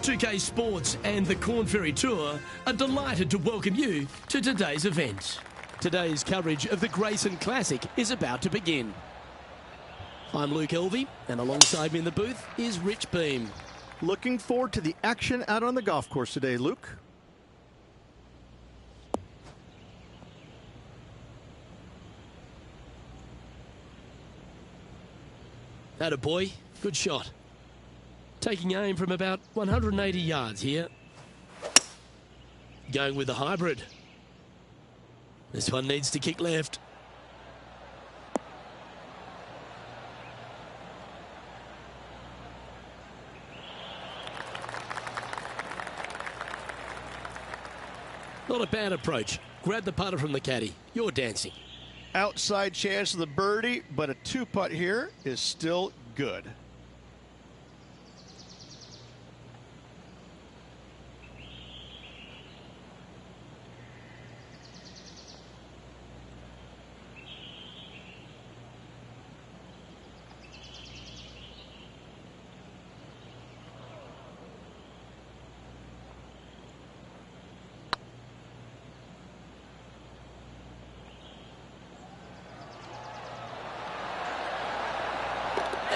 2K Sports and the Corn Ferry Tour are delighted to welcome you to today's event. Today's coverage of the Grayson Classic is about to begin. I'm Luke Elvey, and alongside me in the booth is Rich Beam. Looking forward to the action out on the golf course today, Luke. Attaboy, good shot. Taking aim from about 180 yards here. Going with the hybrid. This one needs to kick left. Not a bad approach. Grab the putter from the caddy. You're dancing. Outside chance of the birdie, but a two-putt here is still good.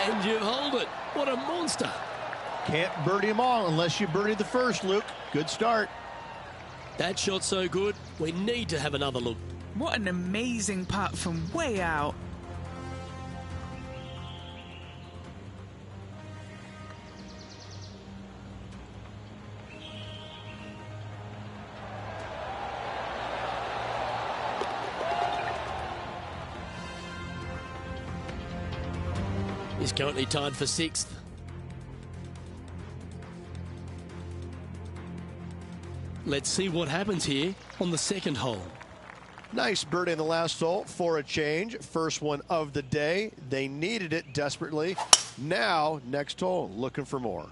And you hold it. What a monster. Can't birdie them all unless you birdie the first, Luke. Good start. That shot's so good, we need to have another look. What an amazing putt from way out. He's currently tied for 6th. Let's see what happens here on the second hole. Nice birdie in the last hole for a change. First one of the day. They needed it desperately. Now, next hole, looking for more.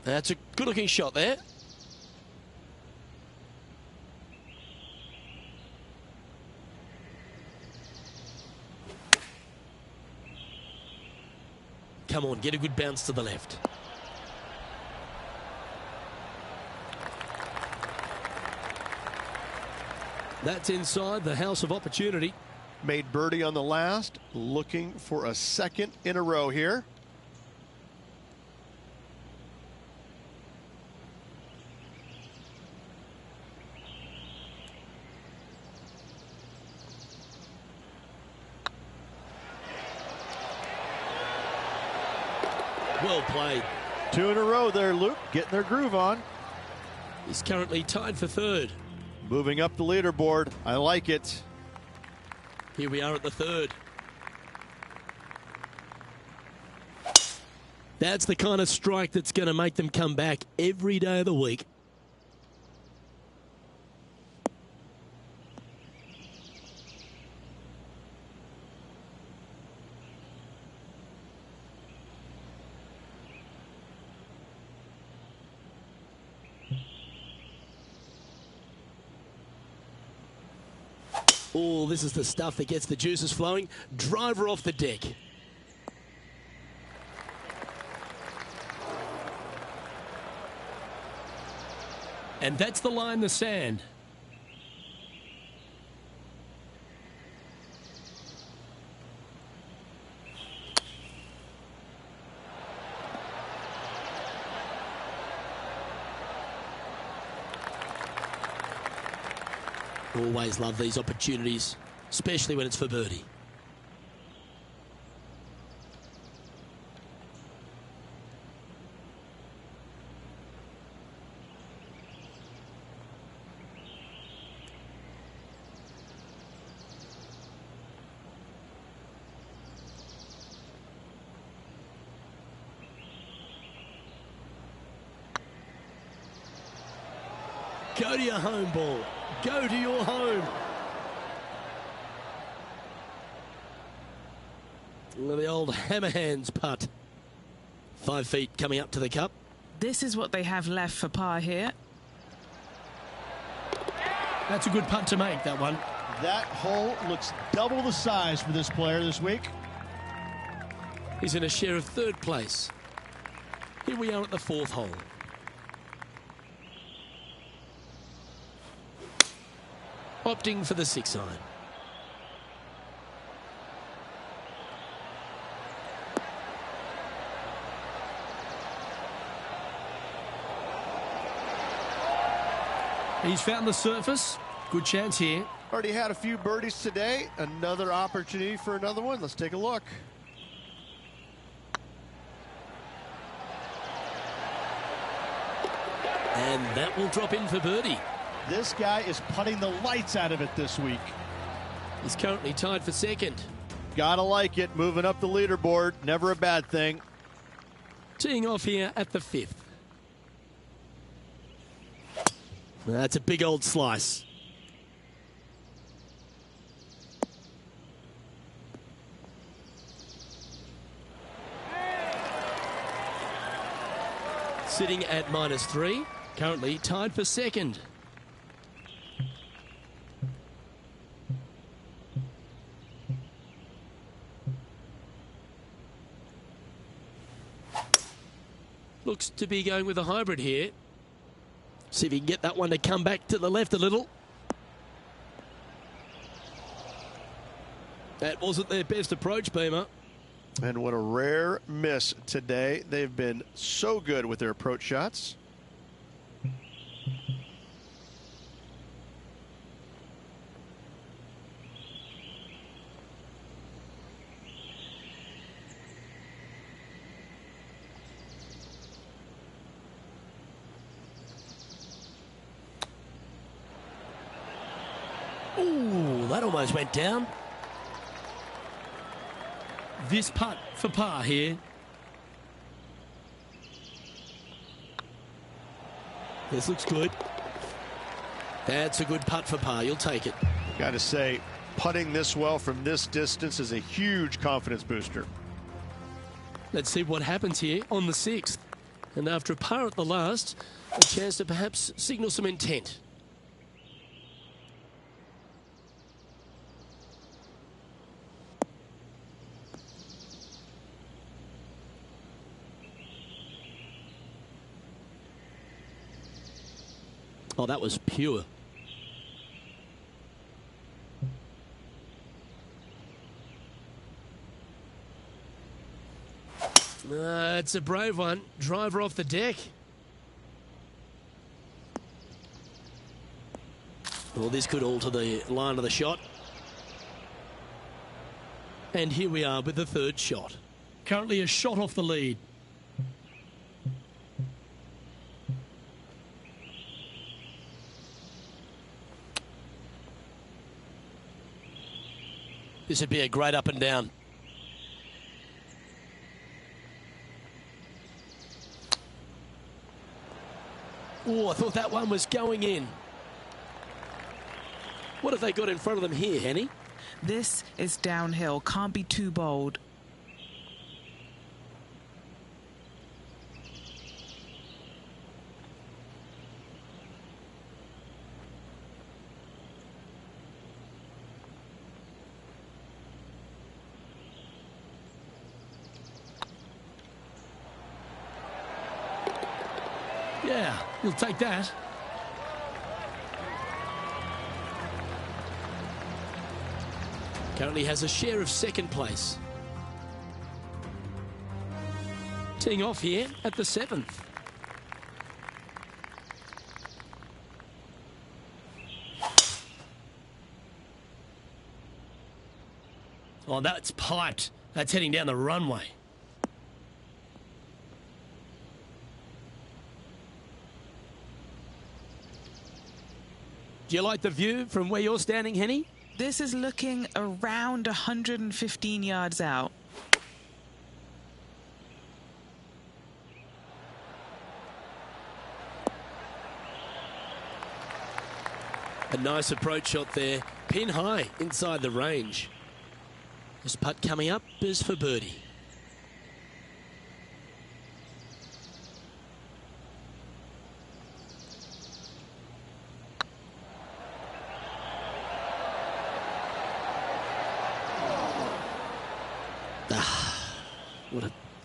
That's a good-looking shot there. Come on, get a good bounce to the left. That's inside the house of opportunity. Made birdie on the last. Looking for a second in a row here. Well played. 2 in a row there, Luke. Getting their groove on. He's currently tied for 3rd. Moving up the leaderboard. I like it. Here we are at the 3rd. That's the kind of strike that's going to make them come back every day of the week. Oh, this is the stuff that gets the juices flowing. Driver off the deck. And that's the line in the sand. Always love these opportunities, especially when it's for birdie. Go to your home ball. Go to your home. The old hammerhands putt. 5 feet coming up to the cup. This is what they have left for par here. That's a good putt to make, that one. That hole looks double the size for this player this week. He's in a share of third place. Here we are at the fourth hole. Opting for the 6-iron. He's found the surface. Good chance here. Already had a few birdies today. Another opportunity for another one. Let's take a look. And that will drop in for birdie. This guy is putting the lights out of it this week. He's currently tied for second. Gotta like it. Moving up the leaderboard. Never a bad thing. Teeing off here at the 5th. That's a big old slice. Sitting at -3, currently tied for second. Looks to be going with a hybrid here. See if he can get that one to come back to the left a little. That wasn't their best approach, Beamer. And what a rare miss today. They've been so good with their approach shots. Ooh, that almost went down. This putt for par here. This looks good. That's a good putt for par. You'll take it. Got to say, putting this well from this distance is a huge confidence booster. Let's see what happens here on the 6th. And after a par at the last, a chance to perhaps signal some intent. Oh, that was pure. It's a brave one. Driver off the deck. Well, this could alter the line of the shot. And here we are with the third shot. Currently a shot off the lead. This would be a great up and down. Oh, I thought that one was going in. What have they got in front of them here, Henny? This is downhill. Can't be too bold. Yeah, you'll take that. Currently has a share of second place. Teeing off here at the 7th. Oh, that's piped. That's heading down the runway. Do you like the view from where you're standing, Henny? This is looking around 115 yards out. A nice approach shot there. Pin high inside the range. This putt coming up is for birdie.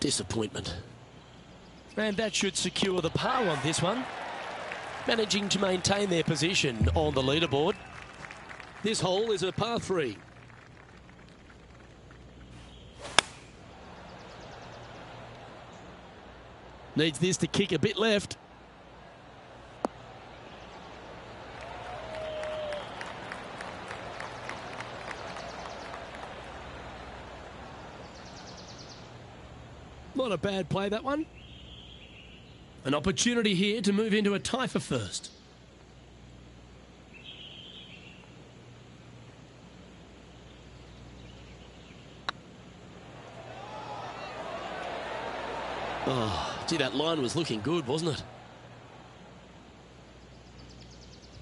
Disappointment. And that should secure the par on this one. Managing to maintain their position on the leaderboard. This hole is a par 3. Needs this to kick a bit left. Not a bad play, that one. An opportunity here to move into a tie for first. Oh, gee, that line was looking good, wasn't it?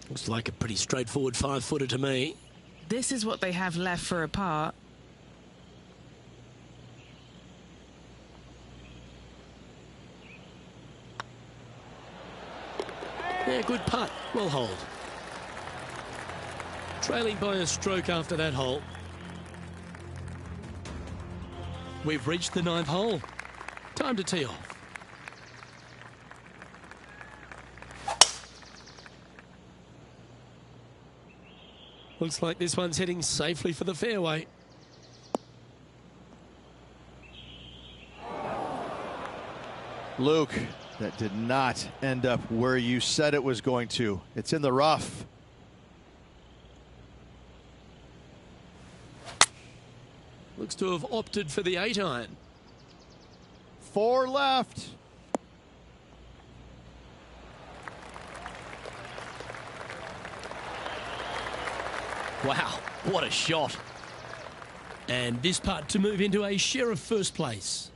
Looks like a pretty straightforward 5-footer to me. This is what they have left for a par. Yeah, good putt. Well holed. Trailing by a stroke after that hole. We've reached the 9th hole. Time to tee off. Looks like this one's heading safely for the fairway. Luke, that did not end up where you said it was going to. It's in the rough. Looks to have opted for the 8-iron. 4 left. Wow, what a shot. And this putt to move into a share of first place.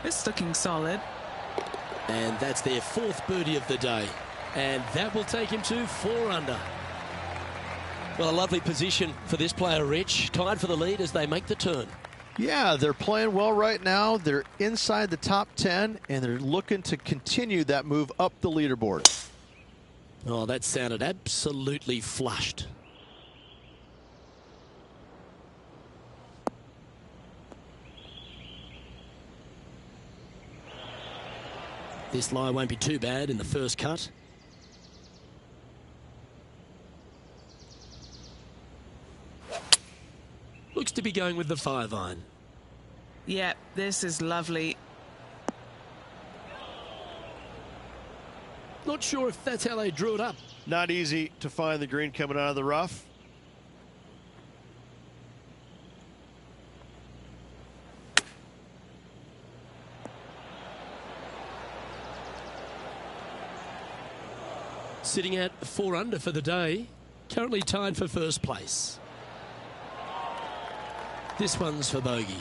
It's looking solid. And that's their 4th birdie of the day. And that will take him to 4 under. Well, a lovely position for this player, Rich. Tied for the lead as they make the turn. Yeah, they're playing well right now. They're inside the top 10, and they're looking to continue that move up the leaderboard. Oh, that sounded absolutely flushed. This lie won't be too bad in the first cut. Looks to be going with the 5-iron. Yeah, this is lovely. Not sure if that's how they drew it up. Not easy to find the green coming out of the rough. Sitting at 4 under for the day. Currently tied for first place. This one's for bogey.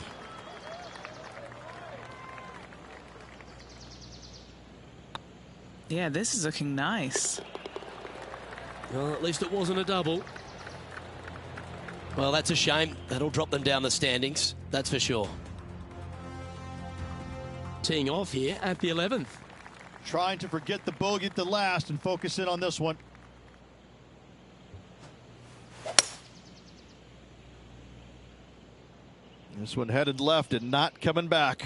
Yeah, this is looking nice. Well, at least it wasn't a double. Well, that's a shame. That'll drop them down the standings, that's for sure. Teeing off here at the 11th. Trying to forget the bogey at the last and focus in on this one. This one headed left and not coming back.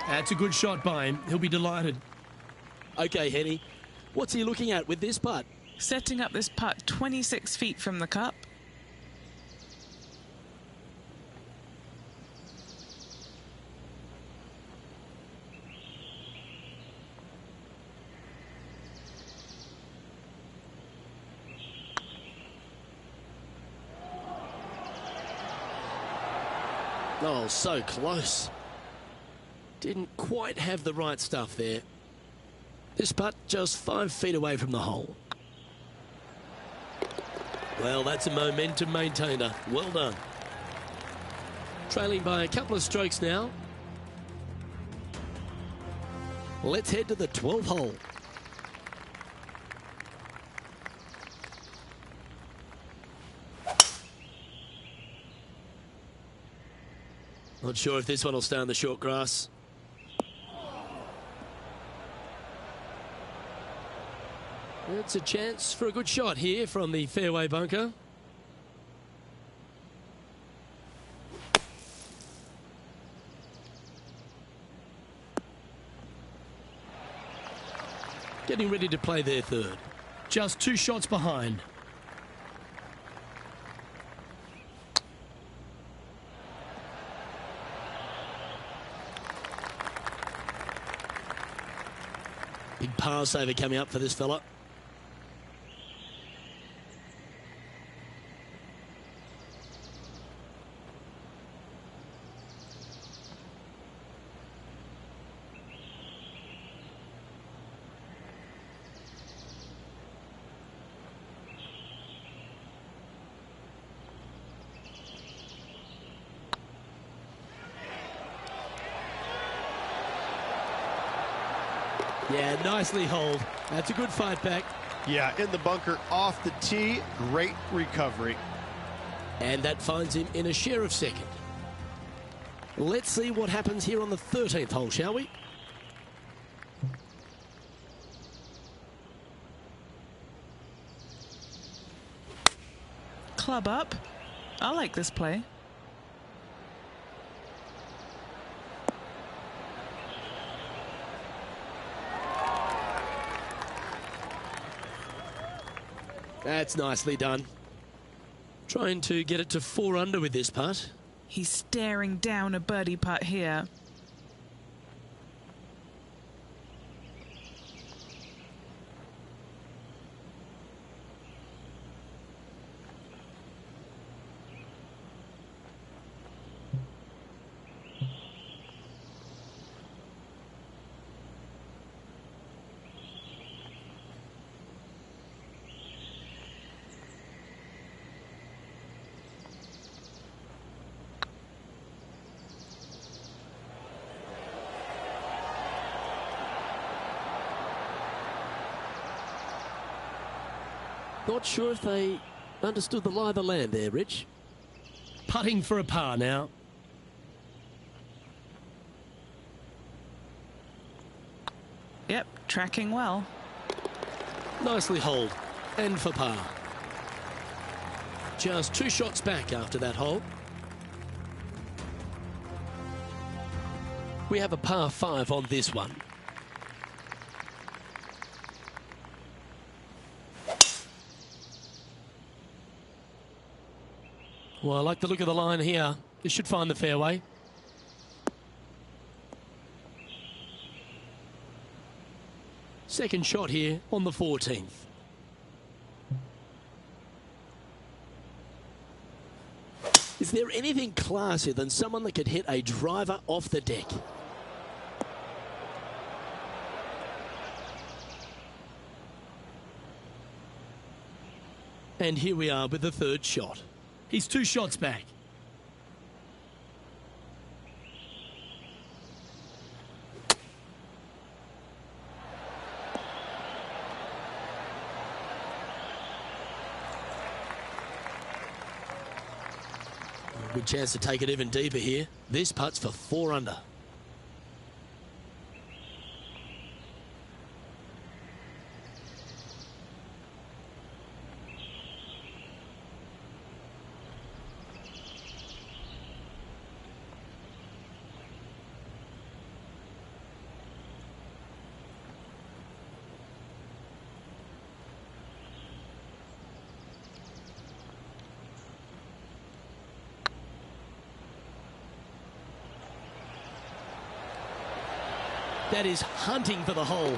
That's a good shot by him. He'll be delighted. Okay, Henny, what's he looking at with this putt? Setting up this putt 26 feet from the cup. Oh, so close. Didn't quite have the right stuff there. This putt just 5 feet away from the hole. Well, that's a momentum maintainer. Well done. Trailing by a couple of strokes now. Let's head to the 12th hole. Not sure if this one will stay on the short grass. It's a chance for a good shot here from the fairway bunker. Getting ready to play their third. Just 2 shots behind. Big par saver coming up for this fella. Yeah, nicely holed. That's a good fight back. Yeah, in the bunker off the tee. Great recovery. And that finds him in a share of second. Let's see what happens here on the 13th hole, shall we? Club up. I like this play. That's nicely done. Trying to get it to 4 under with this putt. He's staring down a birdie putt here. Not sure if they understood the lie of the land there, Rich. Putting for a par now. Yep, tracking well. Nicely holed. And for par. Just 2 shots back after that hole. We have a par 5 on this one. Well, I like the look of the line here. This should find the fairway. Second shot here on the 14th. Is there anything classier than someone that could hit a driver off the deck? And here we are with the 3rd shot. He's 2 shots back. Good chance to take it even deeper here. This putt's for 4 under. That is hunting for the hole.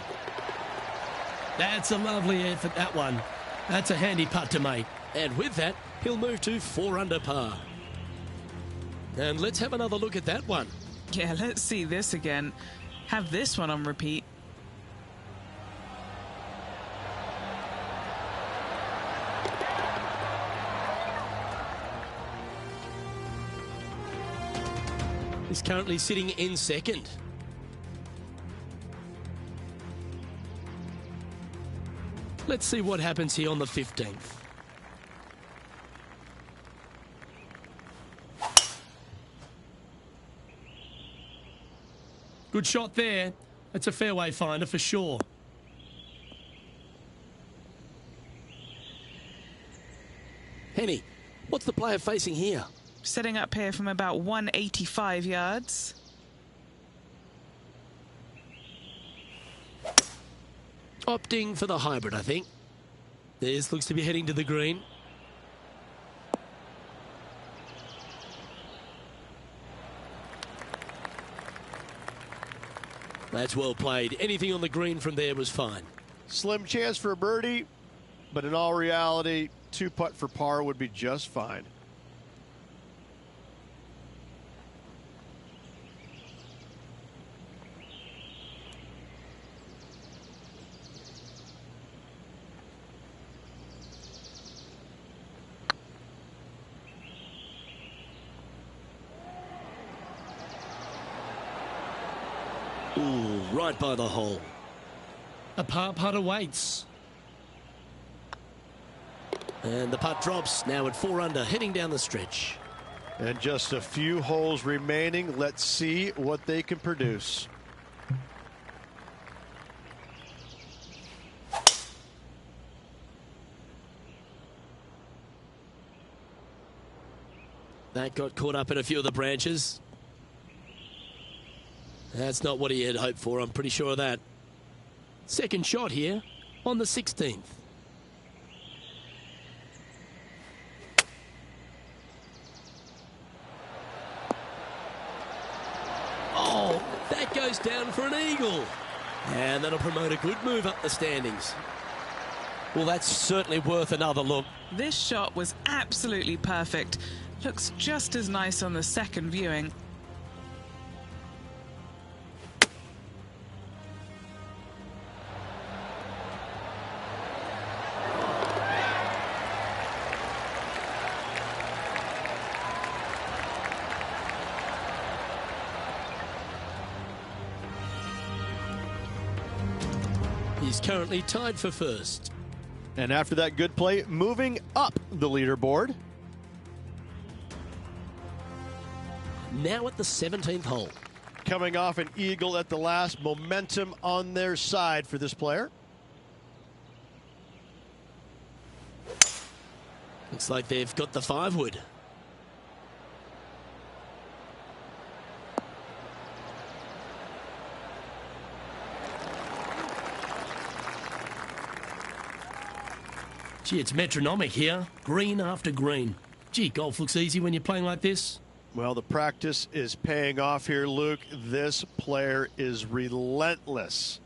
That's a lovely effort, that one. That's a handy putt to make. And with that, he'll move to 4 under par. And let's have another look at that one. Yeah, let's see this again. Have this one on repeat. He's currently sitting in second. Let's see what happens here on the 15th. Good shot there. That's a fairway finder for sure. Henny, what's the player facing here? Setting up here from about 185 yards. Opting for the hybrid, I think. This looks to be heading to the green. That's well played. Anything on the green from there was fine. Slim chance for a birdie, but in all reality, 2-putt for par would be just fine. Ooh, right by the hole. A par putt awaits. And the putt drops, now at 4 under, heading down the stretch. And just a few holes remaining. Let's see what they can produce. That got caught up in a few of the branches. That's not what he had hoped for, I'm pretty sure of that. Second shot here on the 16th. Oh, that goes down for an eagle. And that'll promote a good move up the standings. Well, that's certainly worth another look. This shot was absolutely perfect. Looks just as nice on the second viewing. He's currently tied for first. And after that good play, moving up the leaderboard. Now at the 17th hole. Coming off an eagle at the last, momentum on their side for this player. Looks like they've got the 5-wood. Gee, it's metronomic here. Green after green. Gee, golf looks easy when you're playing like this. Well, the practice is paying off here, Luke. This player is relentless.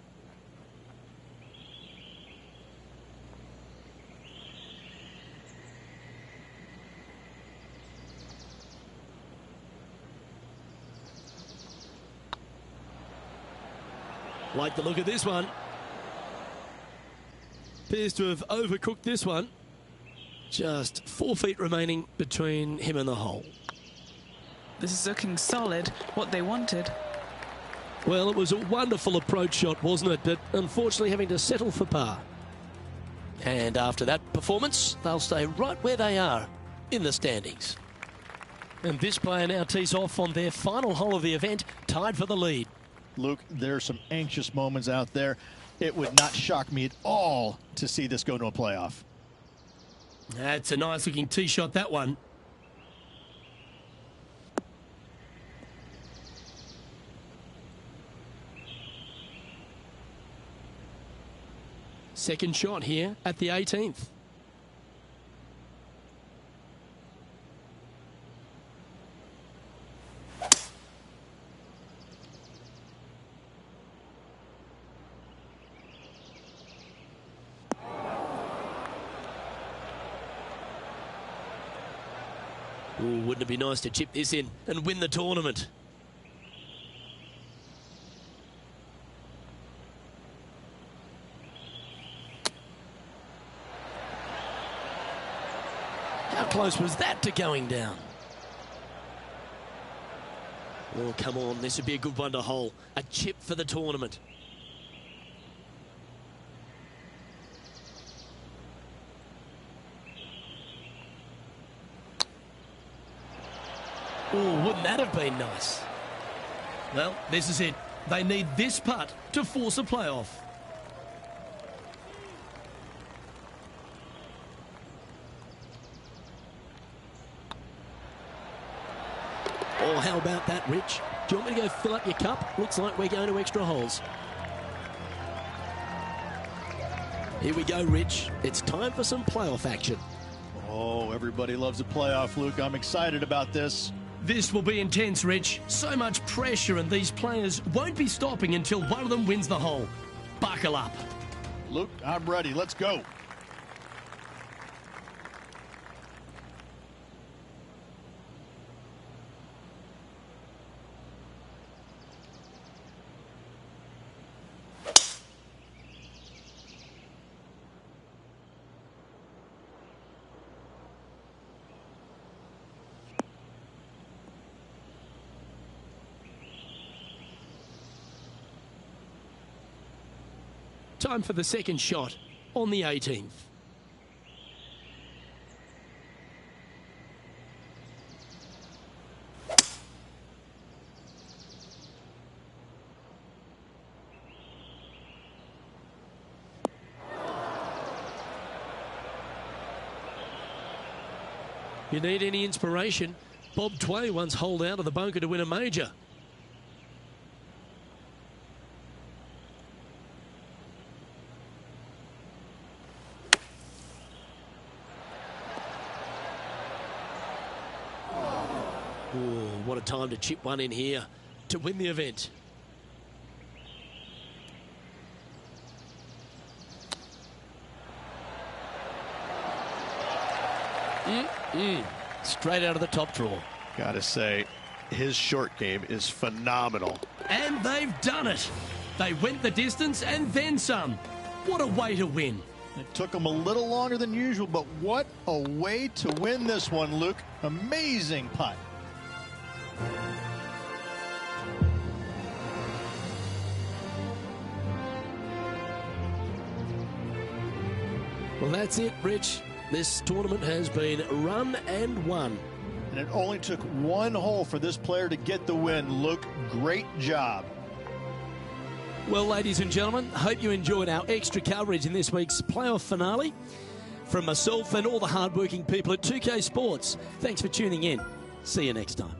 Like the look of this one. Appears to have overcooked this one. Just 4 feet remaining between him and the hole. This is looking solid, what they wanted. Well, it was a wonderful approach shot, wasn't it? But unfortunately having to settle for par. And after that performance, they'll stay right where they are in the standings. And this player now tees off on their final hole of the event, tied for the lead. Luke, there are some anxious moments out there. It would not shock me at all to see this go to a playoff. That's a nice looking tee shot, that one. Second shot here at the 18th. Ooh, wouldn't it be nice to chip this in and win the tournament? How close was that to going down? Oh, come on. This would be a good one to hole. A chip for the tournament. Oh, wouldn't that have been nice? Well, this is it. They need this putt to force a playoff. Oh, how about that, Rich? Do you want me to go fill up your cup? Looks like we're going to extra holes. Here we go, Rich. It's time for some playoff action. Oh, everybody loves a playoff, Luke. I'm excited about this. This will be intense, Rich. So much pressure, and these players won't be stopping until one of them wins the hole. Buckle up. Luke, I'm ready. Let's go. Time for the second shot on the 18th. You need any inspiration? Bob Tway once holed out of the bunker to win a major. Oh, what a time to chip one in here to win the event. Straight out of the top drawer. Gotta say, his short game is phenomenal. And they've done it. They went the distance and then some. What a way to win. It took him a little longer than usual, but what a way to win this one, Luke. Amazing putt. Well, that's it, Rich. This tournament has been run and won. And it only took one hole for this player to get the win. Luke, great job. Well, ladies and gentlemen, hope you enjoyed our extra coverage in this week's playoff finale. From myself and all the hardworking people at 2K Sports, thanks for tuning in. See you next time.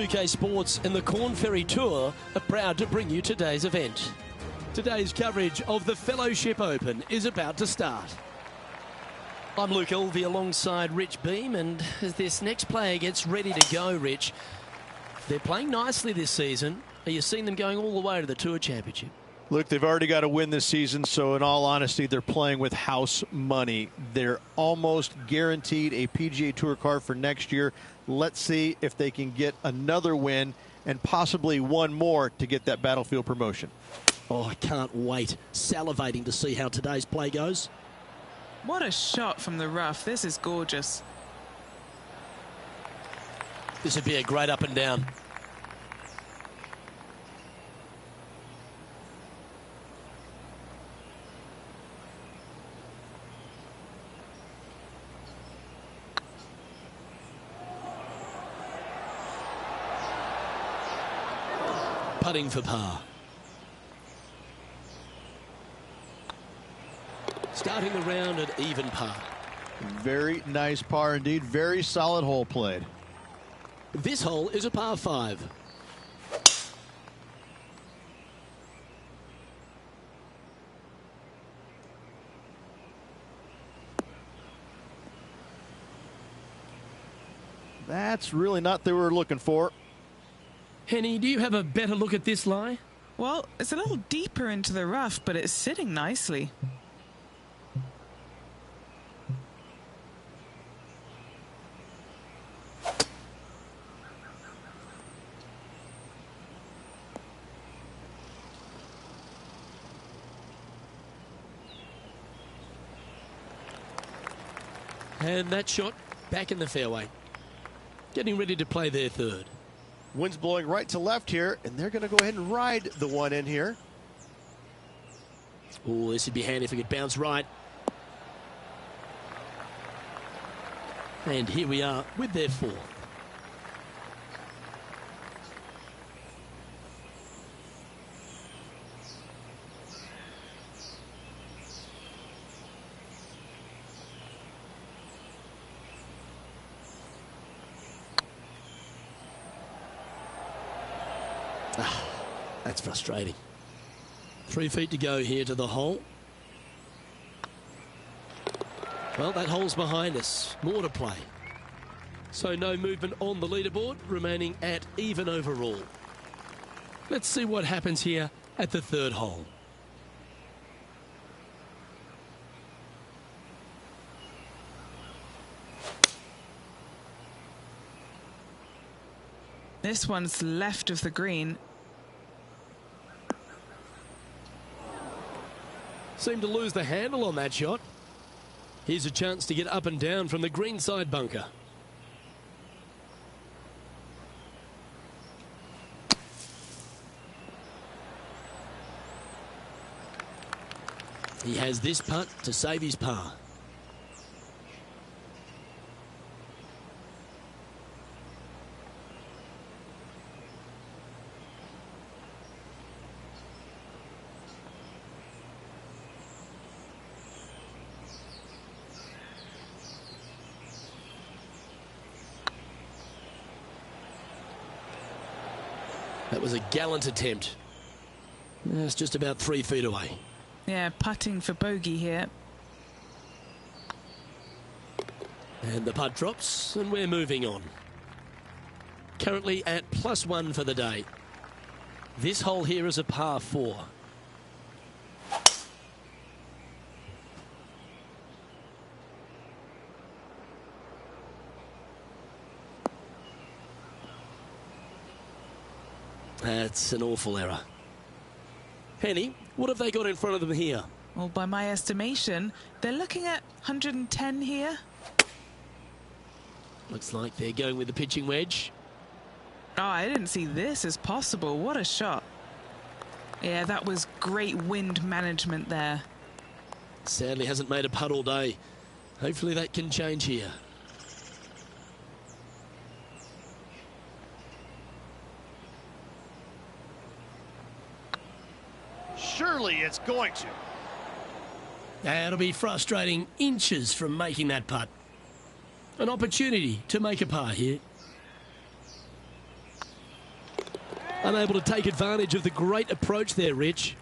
2K Sports and the Corn Ferry Tour are proud to bring you today's event. Today's coverage of the Fellowship Open is about to start. I'm Luke Elvey alongside Rich Beam, and as this next player gets ready to go, Rich, they're playing nicely this season. Are you seeing them going all the way to the Tour Championship? Look, they've already got to win this season, so in all honesty, they're playing with house money. They're almost guaranteed a PGA Tour card for next year. Let's see if they can get another win and possibly one more to get that Battlefield promotion. Oh, I can't wait. Salivating to see how today's play goes. What a shot from the rough. This is gorgeous. This would be a great up and down. Putting for par. Starting the round at even par. Very nice par indeed. Very solid hole played. This hole is a par 5. That's really not what they were looking for. Henny, do you have a better look at this lie? Well, it's a little deeper into the rough, but it's sitting nicely. And that shot back in the fairway. Getting ready to play their third. Wind's blowing right to left here, and they're going to go ahead and ride the one in here. Oh, this would be handy if it could bounce right. And here we are with their fourth. That's frustrating. 3 feet to go here to the hole. Well, that hole's behind us. More to play. So no movement on the leaderboard, remaining at even overall. Let's see what happens here at the third hole. This one's left of the green. Seemed to lose the handle on that shot. Here's a chance to get up and down from the greenside bunker. He has this putt to save his par. That was a gallant attempt. It's just about 3 feet away. Yeah, putting for bogey here. And the putt drops, and we're moving on. Currently at +1 for the day. This hole here is a par 4. That's an awful error. Henny, what have they got in front of them here? Well, by my estimation, they're looking at 110 here. Looks like they're going with the pitching wedge. Oh, I didn't see this as possible. What a shot. Yeah, that was great wind management there. Sadly hasn't made a putt all day. Hopefully that can change here. Surely it's going to. That'll be frustrating, inches from making that putt. An opportunity to make a par here. Unable to take advantage of the great approach there, Rich.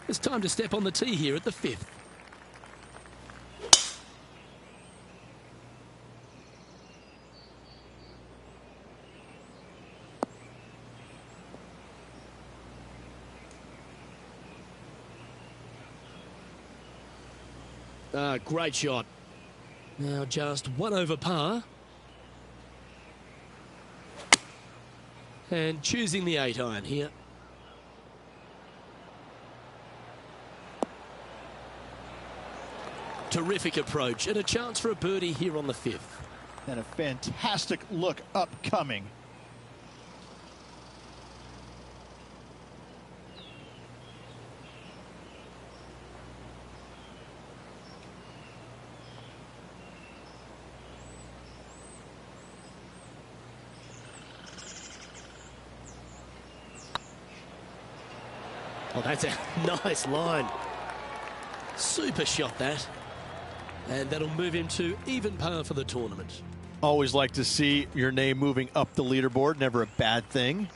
It's time to step on the tee here at the 5th. Great shot. Now just 1 over par. And choosing the 8-iron here. Terrific approach and a chance for a birdie here on the 5th. And a fantastic look upcoming. Oh, that's a nice line. Super shot that. And that'll move him to even par for the tournament. Always like to see your name moving up the leaderboard. Never a bad thing.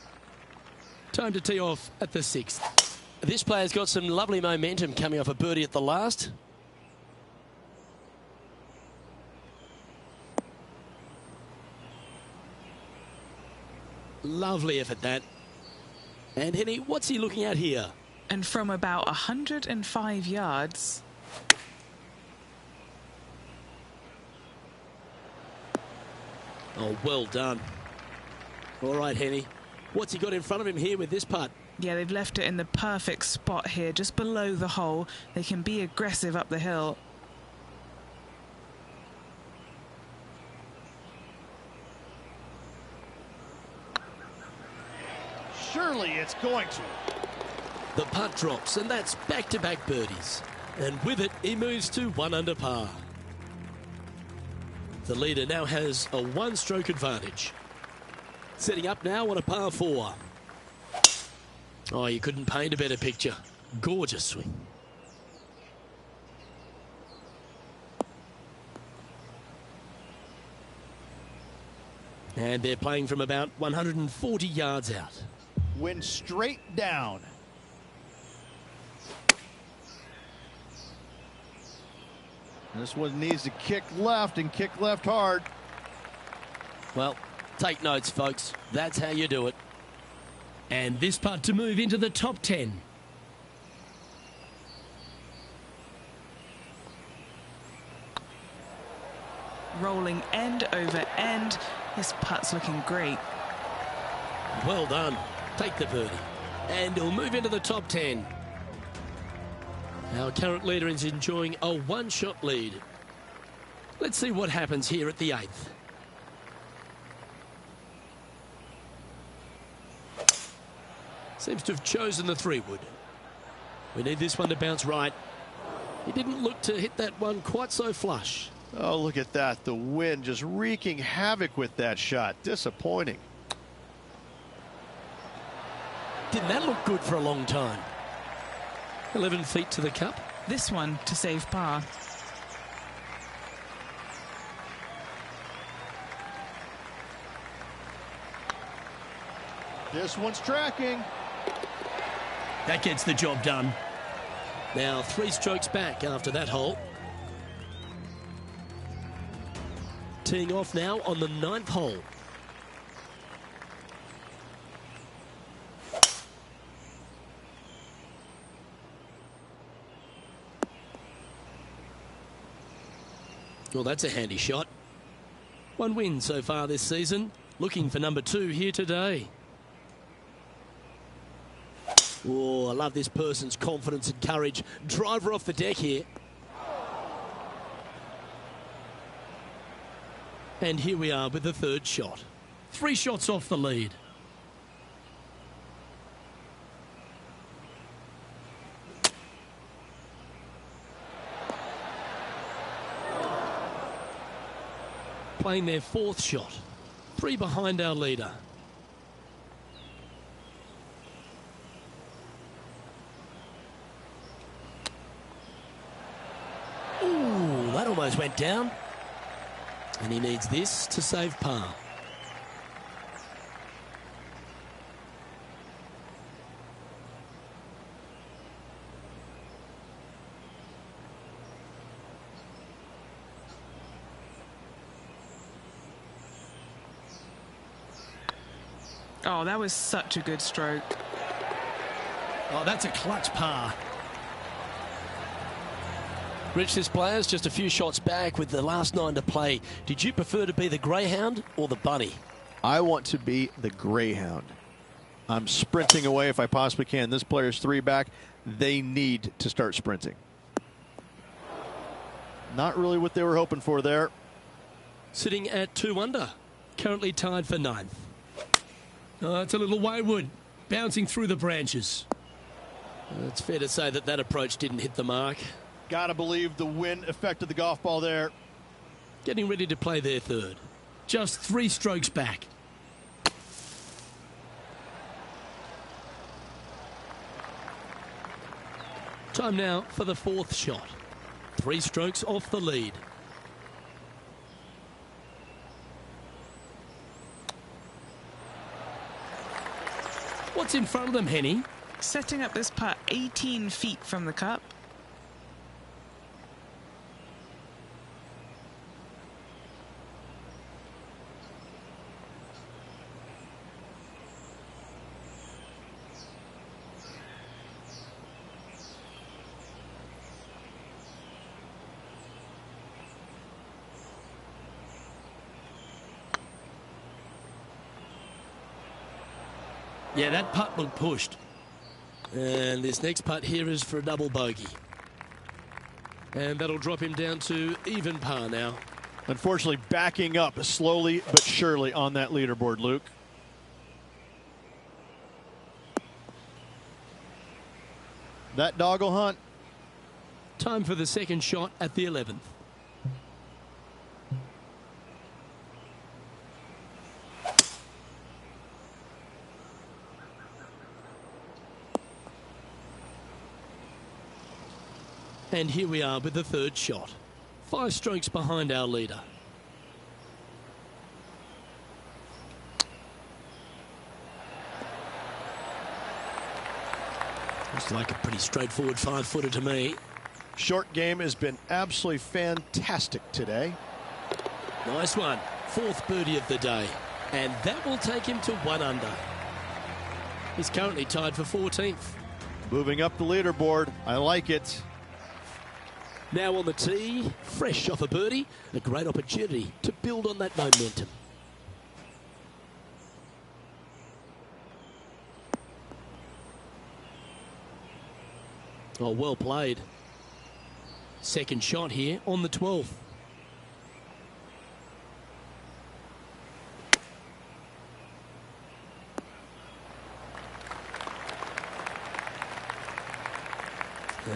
Time to tee off at the 6th. This player's got some lovely momentum coming off a birdie at the last. Lovely effort that. And Henny, what's he looking at here? And from about 105 yards. Oh, well done. All right, Henny. What's he got in front of him here with this putt? Yeah, they've left it in the perfect spot here, just below the hole. They can be aggressive up the hill. Surely it's going to. The putt drops, and that's back-to-back birdies. And with it, he moves to 1 under par. The leader now has a 1-stroke advantage. Setting up now on a par 4. Oh, you couldn't paint a better picture. Gorgeous swing. And they're playing from about 140 yards out. Went straight down. This one needs to kick left and kick left hard. Well, take notes, folks. That's how you do it. And this putt to move into the top 10. Rolling end over end. This putt's looking great. Well done. Take the birdie. And he'll move into the top 10. Our current leader is enjoying a 1-shot lead. Let's see what happens here at the 8th. Seems to have chosen the 3-wood. We need this one to bounce right. He didn't look to hit that one quite so flush. Oh, look at that. The wind just wreaking havoc with that shot. Disappointing. Didn't that look good for a long time? 11 feet to the cup. This one to save par. This one's tracking. That gets the job done. Now 3 strokes back after that hole. Teeing off now on the 9th hole. Well, that's a handy shot. 1 win so far this season. Looking for number 2 here today. Oh, I love this person's confidence and courage. Driver off the deck here. And here we are with the 3rd shot. 3 shots off the lead. Playing their 4th shot. 3 behind our leader. Ooh, that almost went down. And he needs this to save par. Oh, that was such a good stroke. Oh, that's a clutch par. Rich, this player's just a few shots back with the last 9 to play. Did you prefer to be the greyhound or the bunny? I want to be the greyhound. I'm sprinting away if I possibly can. This player's 3 back. They need to start sprinting. Not really what they were hoping for there. Sitting at 2 under. Currently tied for 9th. Oh, it's a little wayward. Bouncing through the branches. It's fair to say that approach didn't hit the mark. Gotta believe the wind affected the golf ball there. Getting ready to play their 3rd. Just 3 strokes back. Time now for the 4th shot. 3 strokes off the lead. What's in front of them, Henny? Setting up this putt 18 feet from the cup. Yeah, that putt looked pushed. And this next putt here is for a double bogey. And that'll drop him down to even par now. Unfortunately, backing up slowly but surely on that leaderboard, Luke. That doggle hunt. Time for the 2nd shot at the 11th. And here we are with the 3rd shot. 5 strokes behind our leader. Looks like a pretty straightforward 5-footer to me. Short game has been absolutely fantastic today. Nice one. 4th birdie of the day. And that will take him to 1 under. He's currently tied for 14th. Moving up the leaderboard. I like it. Now on the tee, fresh off a birdie, a great opportunity to build on that momentum. Oh, well played. 2nd shot here on the 12th.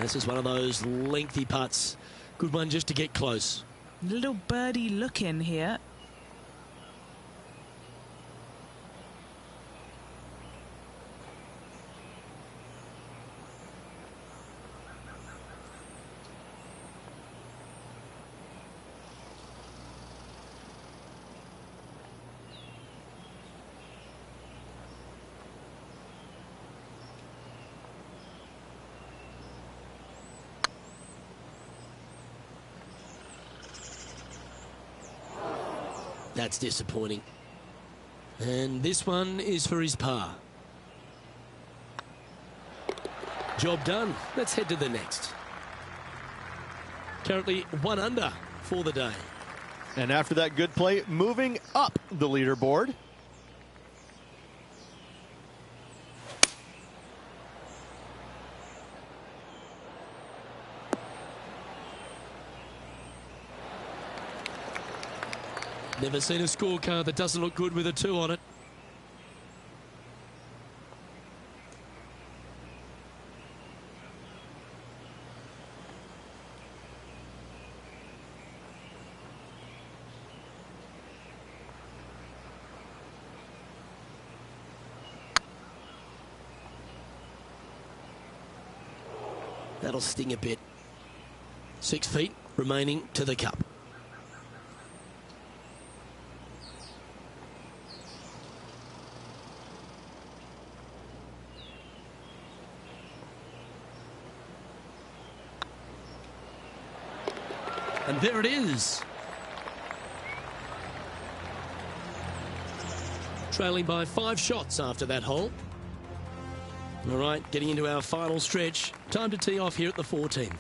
This is one of those lengthy putts. Good one just to get close. Little birdie look in here. That's disappointing. And this one is for his par. Job done. Let's head to the next. Currently 1 under for the day. And after that good play, moving up the leaderboard. Never seen a scorecard that doesn't look good with a 2 on it. That'll sting a bit. 6 feet remaining to the cup. And there it is. trailing by 5 shots after that hole. All right, getting into our final stretch. Time to tee off here at the 14th.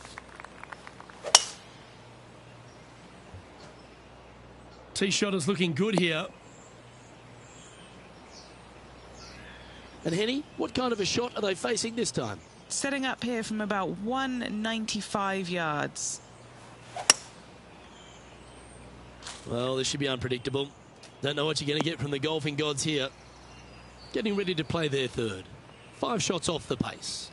Tee shot is looking good here. And Henny, what kind of a shot are they facing this time? Setting up here from about 195 yards. Well, this should be unpredictable. Don't know what you're going to get from the golfing gods here. Getting ready to play their third. 5 shots off the pace.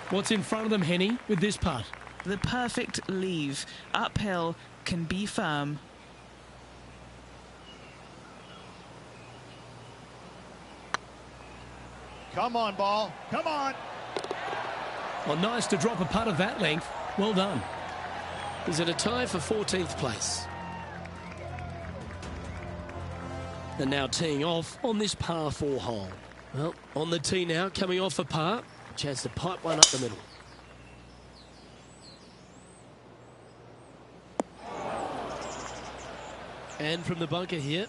What's in front of them, Henny, with this putt? The perfect leave. Uphill, can be firm. Come on, ball. Come on. Well, nice to drop a putt of that length. Well done. He's at a tie for 14th place. And now teeing off on this par 4 hole. Well, on the tee now, coming off a par. Chance to pipe one up the middle. And from the bunker here.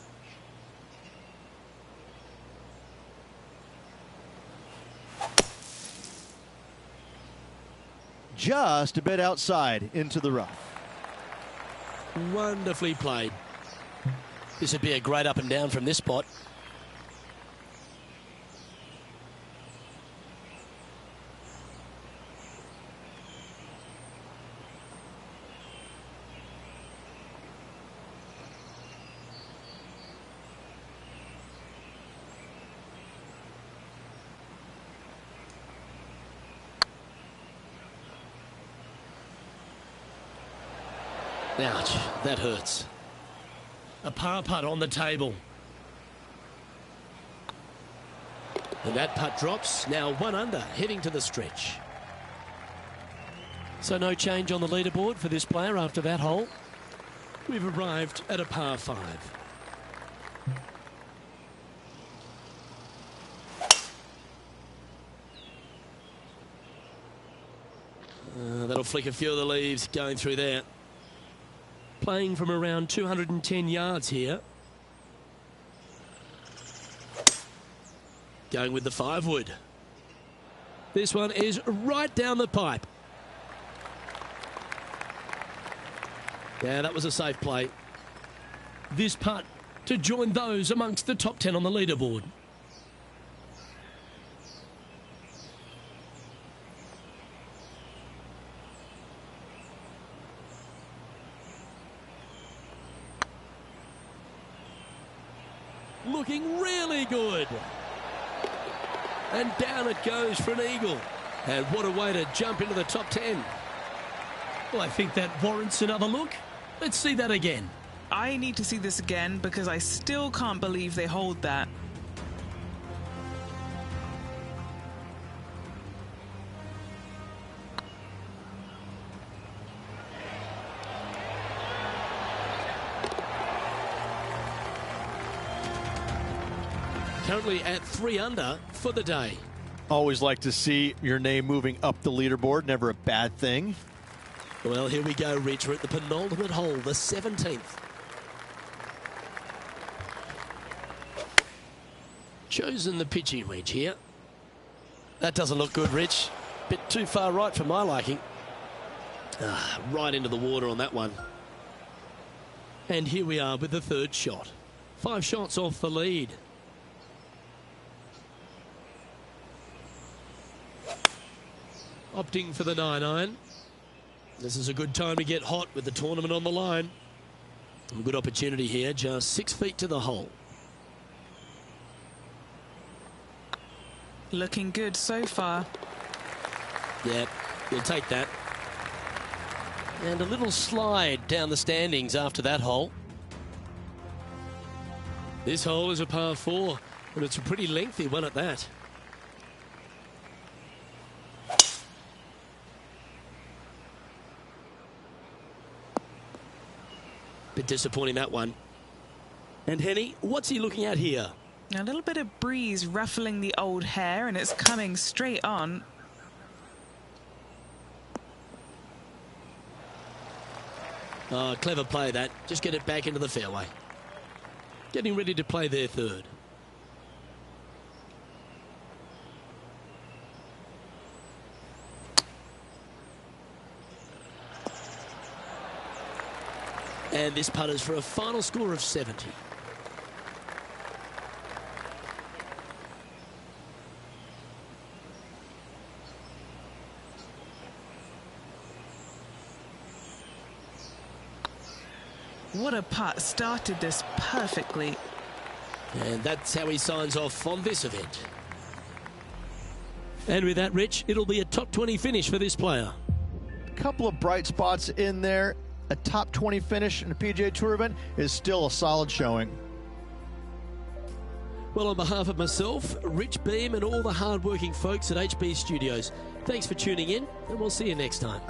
Just a bit outside into the rough. Wonderfully played. This would be a great up and down from this spot. Ouch, that hurts. A par putt on the table. And that putt drops, now 1 under, heading to the stretch. So no change on the leaderboard for this player after that hole. We've arrived at a par 5. That'll flick a few of the leaves going through there. Playing from around 210 yards here. Going with the 5-wood. This one is right down the pipe. Yeah, that was a safe play. This putt to join those amongst the top 10 on the leaderboard. Looking really good. And down it goes for an eagle. And what a way to jump into the top 10. Well, I think that warrants another look. Let's see that again. I need to see this again because I still can't believe they hold that. Currently at 3 under for the day. Always like to see your name moving up the leaderboard. Never a bad thing. Well, here we go, Rich. We're at the penultimate hole, the 17th. Chosen the pitching wedge here. That doesn't look good, Rich. Bit too far right for my liking. Right into the water on that one. And here we are with the 3rd shot. 5 shots off the lead. Opting for the 9-iron. This is a good time to get hot with the tournament on the line. A good opportunity here, just 6 feet to the hole. Looking good so far. Yeah, you'll take that. And a little slide down the standings after that hole. This hole is a par 4, and it's a pretty lengthy one at that. Bit disappointing, that one. And Henny, what's he looking at here? A little bit of breeze ruffling the old hair, and it's coming straight on. Clever play that. Just get it back into the fairway. Getting ready to play their third. And this putters for a final score of 70. What a putt. Started this perfectly. And that's how he signs off on this event. And with that, Rich, it'll be a top 20 finish for this player. A couple of bright spots in there. A top 20 finish in a PGA Tour event is still a solid showing. Well, on behalf of myself, Rich Beam, and all the hard-working folks at HB Studios, thanks for tuning in, and we'll see you next time.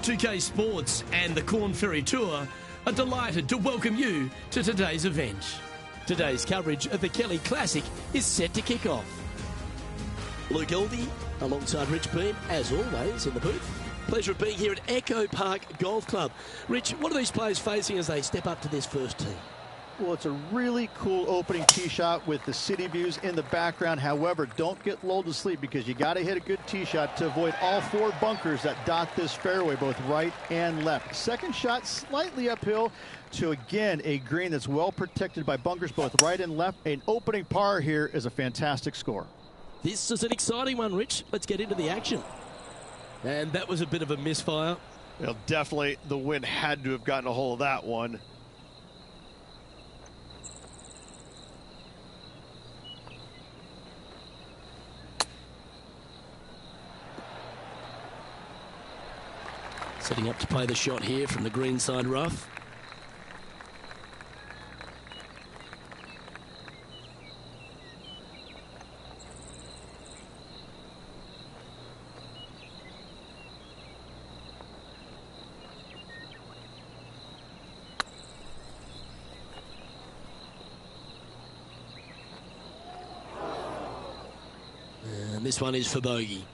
2K Sports and the Corn Ferry Tour are delighted to welcome you to today's event. Today's coverage of the Kelly Classic is set to kick off. Luke Elvey alongside Rich Beam, as always, in the booth. Pleasure of being here at Echo Park Golf Club. Rich, what are these players facing as they step up to this first tee? Well, it's a really cool opening tee shot with the city views in the background. However, don't get lulled to sleep because you got to hit a good tee shot to avoid all 4 bunkers that dot this fairway, both right and left. Second shot slightly uphill to, again, a green that's well protected by bunkers both right and left. An opening par here is a fantastic score. This is an exciting one, Rich. Let's get into the action. And that was a bit of a misfire. Well, definitely the wind had to have gotten a hold of that one. Setting up to play the shot here from the greenside rough. And this one is for bogey.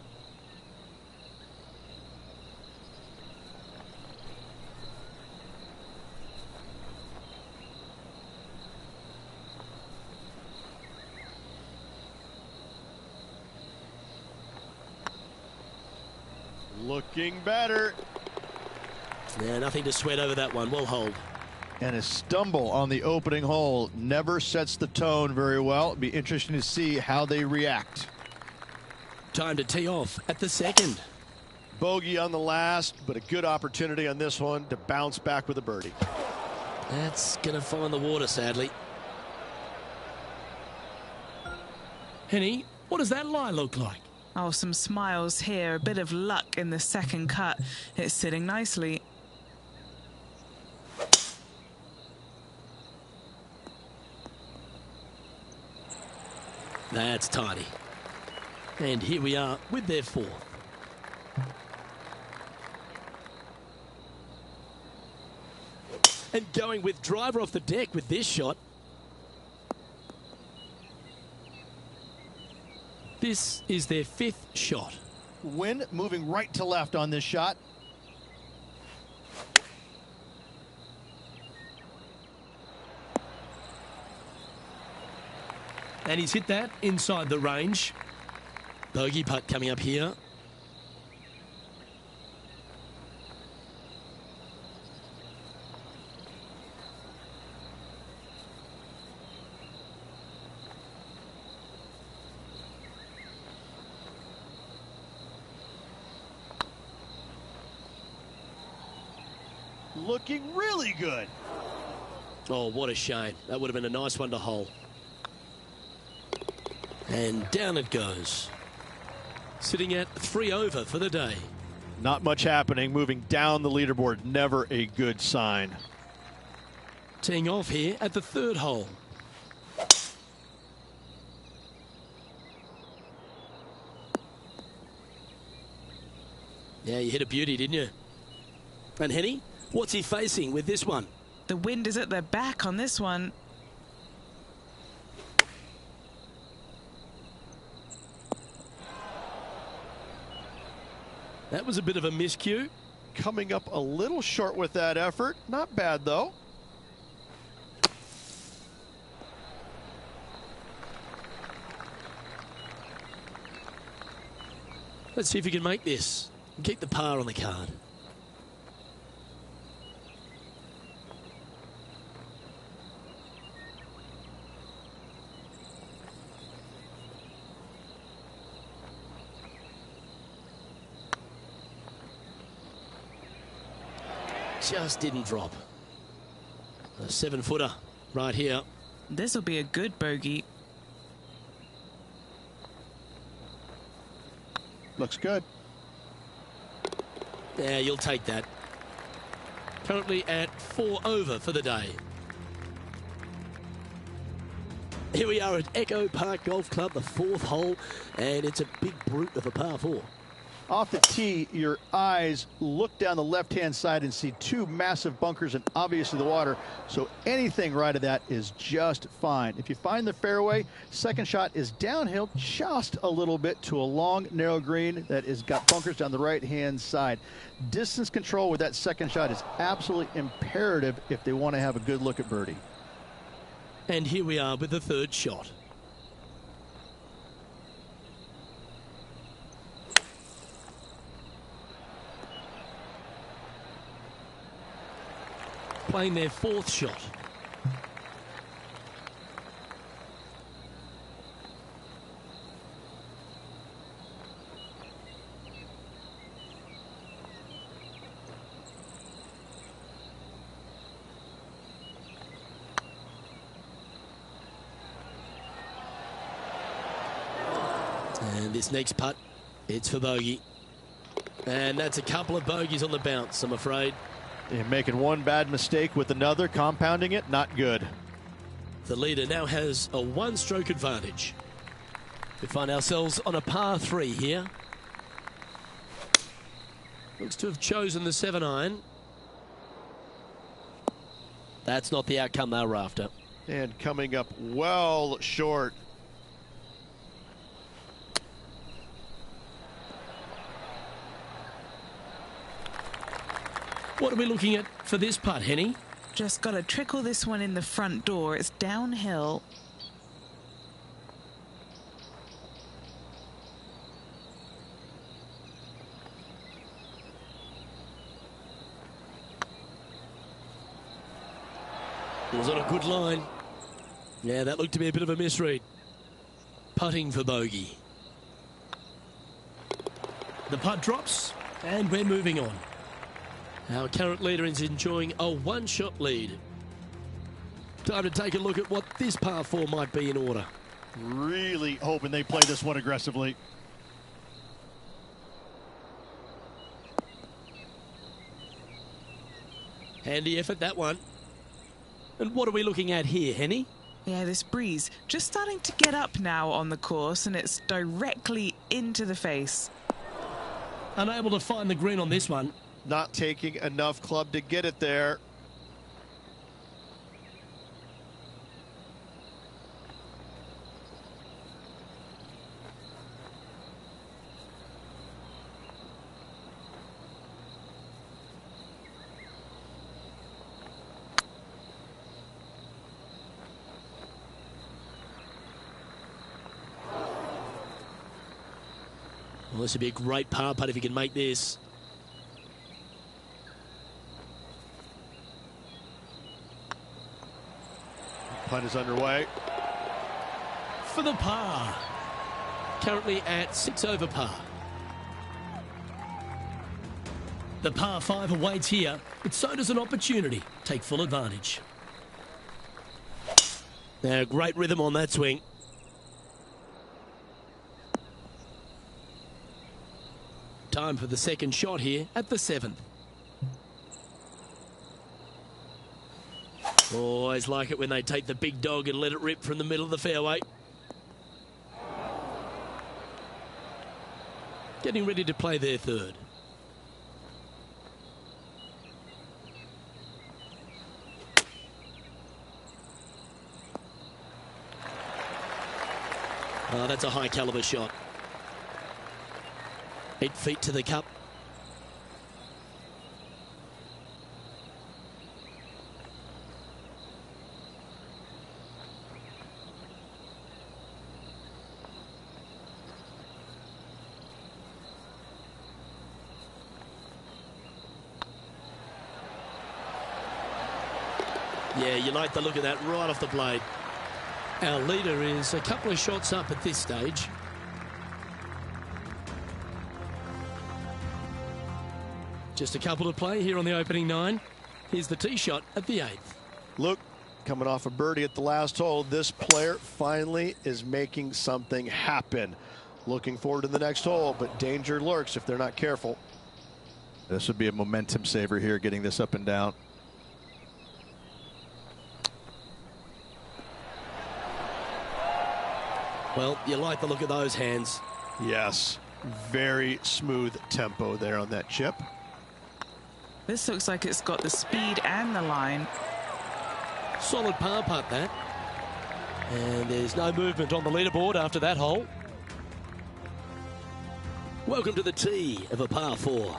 Looking better. Yeah, nothing to sweat over that one. Well hold. And a stumble on the opening hole never sets the tone very well. It'd be interesting to see how they react. Time to tee off at the second. Bogey on the last, but a good opportunity on this one to bounce back with a birdie. That's going to find the water, sadly. Henny, what does that lie look like? Oh, some smiles here, a bit of luck in the second cut. It's sitting nicely. That's tidy. And here we are with their 4th. And going with driver off the deck with this shot. This is their 5th shot. Wind moving right to left on this shot. And he's hit that inside the range. Bogey putt coming up here. Looking really good. Oh, what a shame. That would have been a nice one to hole. And down it goes. Sitting at 3 over for the day. Not much happening. Moving down the leaderboard, never a good sign. Teeing off here at the 3rd hole. Yeah, you hit a beauty, didn't you? And Henny, what's he facing with this one? The wind is at their back on this one. That was a bit of a miscue. Coming up a little short with that effort. Not bad, though. Let's see if he can make this and keep the par on the card. Just didn't drop. A 7-footer right here. This will be a good bogey. Looks good. Yeah, you'll take that. Currently at 4 over for the day. Here we are at Echo Park Golf Club, the 4th hole, and it's a big brute of a par 4. Off the tee, your eyes look down the left-hand side and see two massive bunkers and obviously the water. So anything right of that is just fine. If you find the fairway, second shot is downhill just a little bit to a long, narrow green that has got bunkers down the right-hand side. Distance control with that second shot is absolutely imperative if they want to have a good look at birdie. And here we are with the third shot. Playing their fourth shot. And this next putt, it's for bogey. And that's a couple of bogeys on the bounce, I'm afraid. And making one bad mistake with another, compounding it, not good. The leader now has a one-stroke advantage. We find ourselves on a par 3 here. Looks to have chosen the 7-iron. That's not the outcome they were after. And coming up well short. What are we looking at for this putt, Henny? Just got to trickle this one in the front door. It's downhill. It was on a good line. Yeah, that looked to be a bit of a misread. Putting for bogey. The putt drops, and we're moving on. Our current leader is enjoying a one-shot lead. Time to take a look at what this par 4 might be in order. Really hoping they play this one aggressively. Handy effort, that one. And what are we looking at here, Henny? Yeah, this breeze just starting to get up now on the course, and it's directly into the face. Unable to find the green on this one. Not taking enough club to get it there. Well, this would be a great par putt if he can make this. Putt is underway. For the par. Currently at 6 over par. The par 5 awaits here, but so does an opportunity. Take full advantage. Now, great rhythm on that swing. Time for the second shot here at the 7th. Always like it when they take the big dog and let it rip from the middle of the fairway. Getting ready to play their third. Oh, that's a high caliber shot. 8 feet to the cup. Yeah, you like the look of that right off the blade. Our leader is a couple of shots up at this stage. Just a couple to play here on the opening 9. Here's the tee shot at the 8th. Look, coming off a birdie at the last hole, this player finally is making something happen. Looking forward to the next hole, but danger lurks if they're not careful. This would be a momentum saver here, getting this up and down. Well, you like the look of those hands. Yes. Very smooth tempo there on that chip. This looks like it's got the speed and the line. Solid par putt, that. And there's no movement on the leaderboard after that hole. Welcome to the tee of a par 4.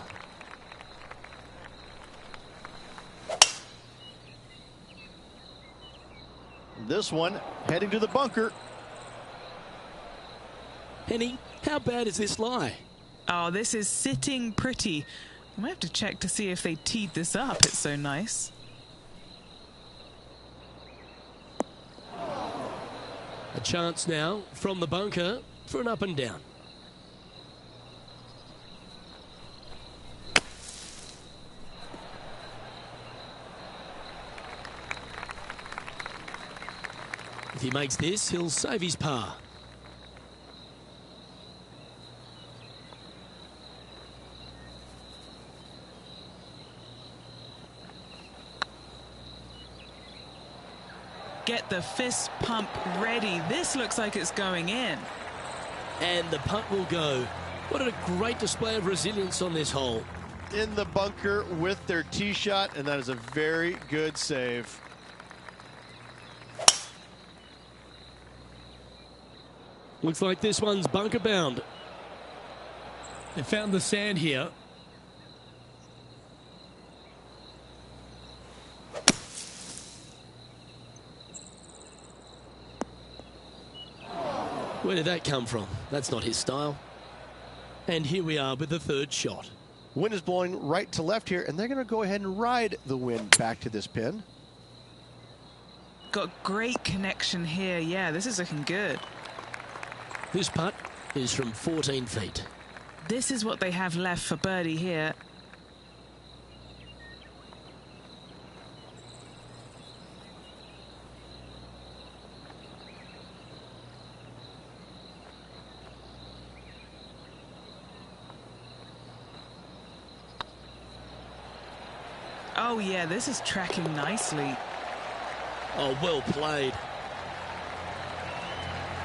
This one heading to the bunker. Henny, how bad is this lie? Oh, this is sitting pretty. I might have to check to see if they teed this up. It's so nice. A chance now from the bunker for an up and down. If he makes this, he'll save his par. Get the fist pump ready. This looks like it's going in. And the putt will go. What a great display of resilience on this hole. In the bunker with their tee shot, and that is a very good save. Looks like this one's bunker bound. They found the sand here. Where did that come from? That's not his style. And here we are with the third shot. Wind is blowing right to left here, and they're going to go ahead and ride the wind back to this pin. Got great connection here. Yeah, this is looking good. This putt is from 14 feet. This is what they have left for birdie here. Oh yeah, this is tracking nicely. Oh, well played.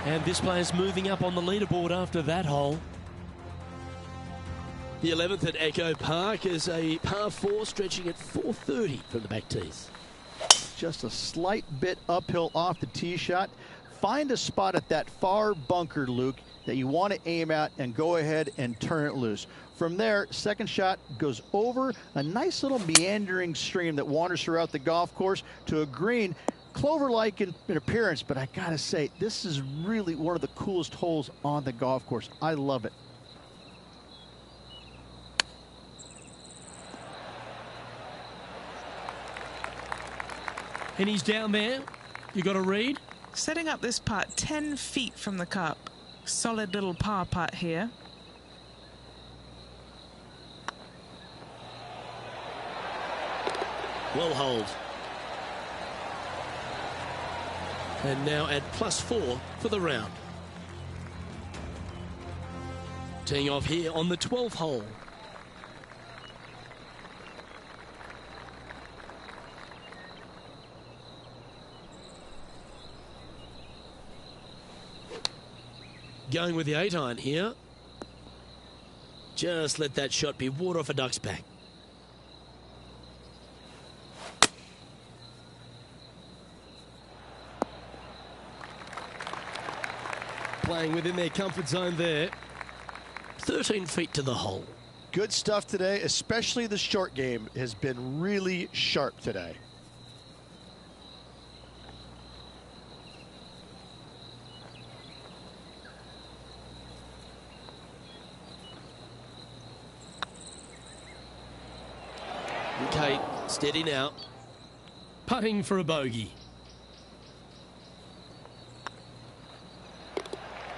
And this player's moving up on the leaderboard after that hole. The 11th at Echo Park is a par 4 stretching at 430 from the back tees. Just a slight bit uphill off the tee shot. Find a spot at that far bunker, Luke, that you want to aim at and go ahead and turn it loose. From there, second shot goes over a nice little meandering stream that wanders throughout the golf course to a green, clover-like in appearance, but I gotta say, this is really one of the coolest holes on the golf course. I love it. And he's down there. You got a read? Setting up this putt 10 feet from the cup. Solid little par putt here. Well hold. And now at +4 for the round. Teeing off here on the 12th hole. Going with the 8-iron here. Just let that shot be water off a duck's back. Playing within their comfort zone there. 13 feet to the hole. Good stuff today, especially the short game has been really sharp today. Okay, steady now. Putting for a bogey.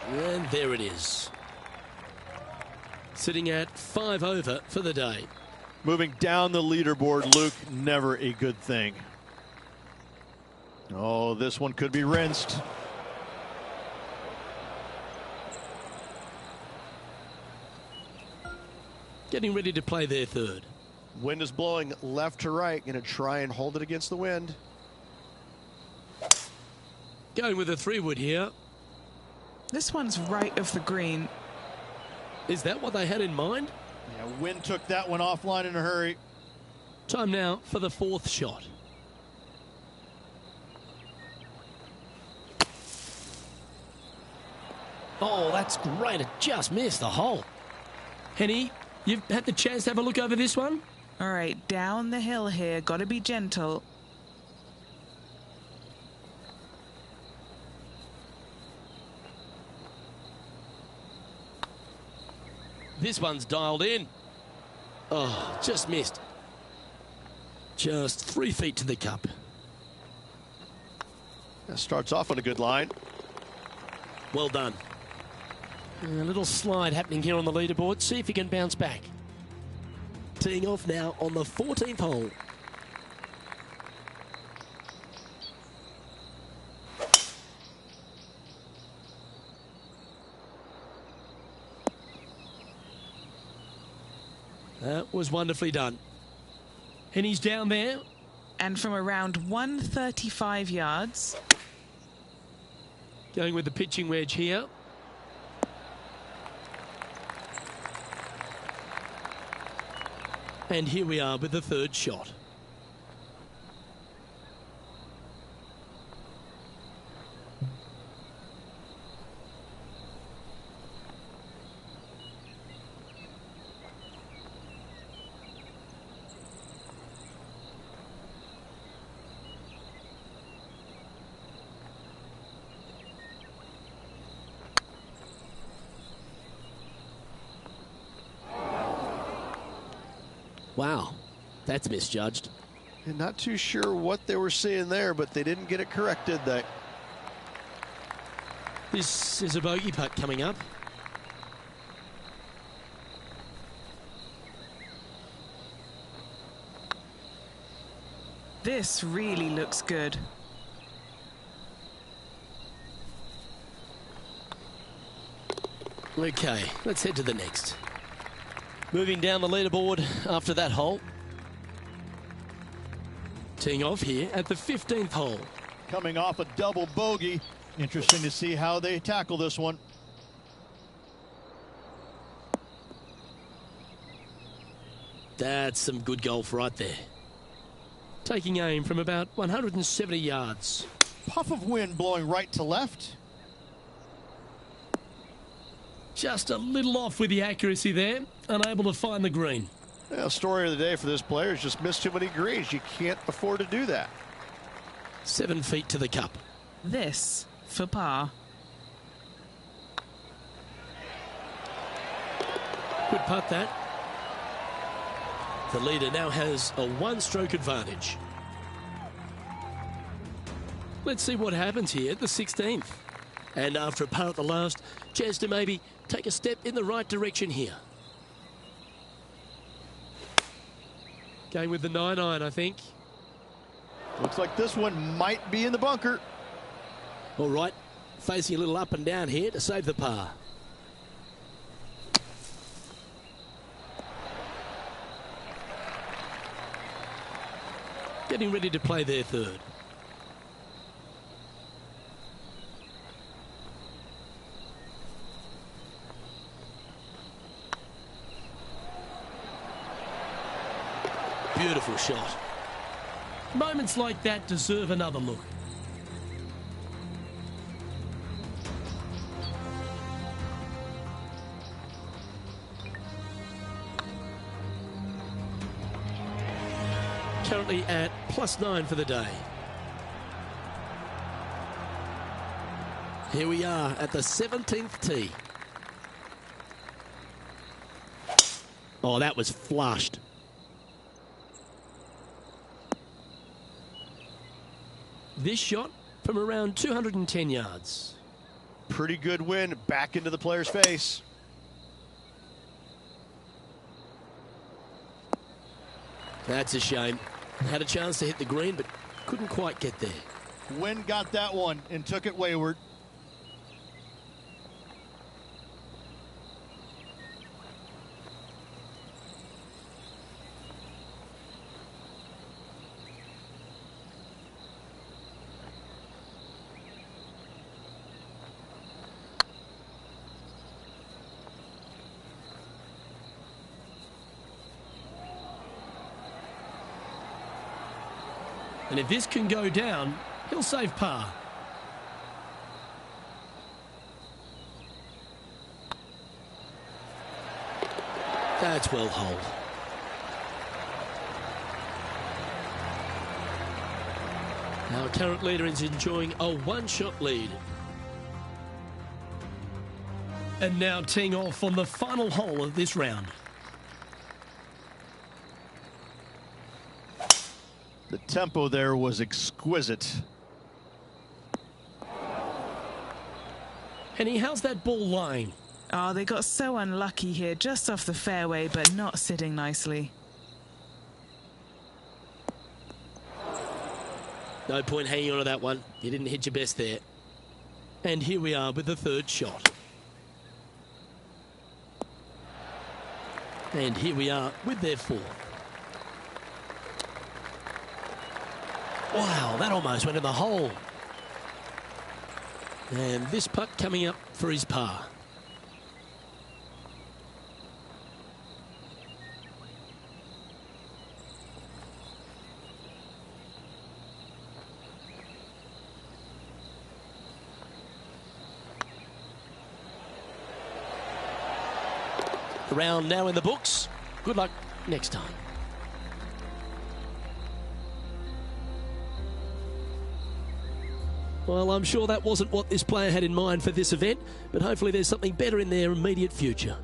And there it is. Sitting at 5 over for the day. Moving down the leaderboard, Luke, never a good thing. Oh, this one could be rinsed. Getting ready to play their third. Wind is blowing left to right. Going to try and hold it against the wind. Going with a 3-wood here. This one's right of the green. Is that what they had in mind? Yeah, wind took that one offline in a hurry. Time now for the fourth shot. Oh, that's great. It just missed the hole. Henny, you've had the chance to have a look over this one? All right, down the hill here. Got to be gentle. This one's dialed in. Oh, just missed. Just 3 feet to the cup. That starts off on a good line. Well done. A little slide happening here on the leaderboard. See if he can bounce back. Teeing off now on the 14th hole. That was wonderfully done. And he's down there. And from around 135 yards. Going with the pitching wedge here. And here we are with the third shot. Wow, that's misjudged. And not too sure what they were seeing there, but they didn't get it correct, did they? This is a bogey putt coming up. This really looks good. Okay, let's head to the next. Moving down the leaderboard after that hole. Teeing off here at the 15th hole. Coming off a double bogey. Interesting to see how they tackle this one. That's some good golf right there. Taking aim from about 170 yards. Puff of wind blowing right to left. Just a little off with the accuracy there. Unable to find the green. Well, story of the day for this player is just missed too many greens. You can't afford to do that. 7 feet to the cup. This for par. Good putt that. The leader now has a one-stroke advantage. Let's see what happens here at the 16th. And after a par at the last, chance to maybe take a step in the right direction here. Going with the 9-iron, I think. Looks like this one might be in the bunker. All right, facing a little up and down here to save the par. Getting ready to play their third. Beautiful shot. Moments like that deserve another look. Currently at +9 for the day. Here we are at the 17th tee. Oh, that was flushed. This shot from around 210 yards. Pretty good wind back into the player's face. That's a shame. Had a chance to hit the green, but couldn't quite get there. Wind got that one and took it wayward. And if this can go down, he'll save par. That's well holed. Our current leader is enjoying a one-shot lead. And now teeing off on the final hole of this round. The tempo there was exquisite. Henny, how's that ball lying? Oh, they got so unlucky here, just off the fairway, but not sitting nicely. No point hanging on to that one. You didn't hit your best there. And here we are with the third shot. And here we are with their fourth. Wow, that almost went in the hole. And this putt coming up for his par. The round now in the books. Good luck next time. Well, I'm sure that wasn't what this player had in mind for this event, but hopefully there's something better in their immediate future.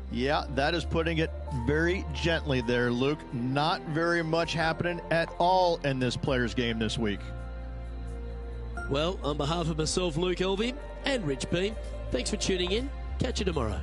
Yeah, that is putting it very gently there, Luke. Not very much happening at all in this player's game this week. Well, on behalf of myself, Luke Elvey, and Rich B, thanks for tuning in. Catch you tomorrow.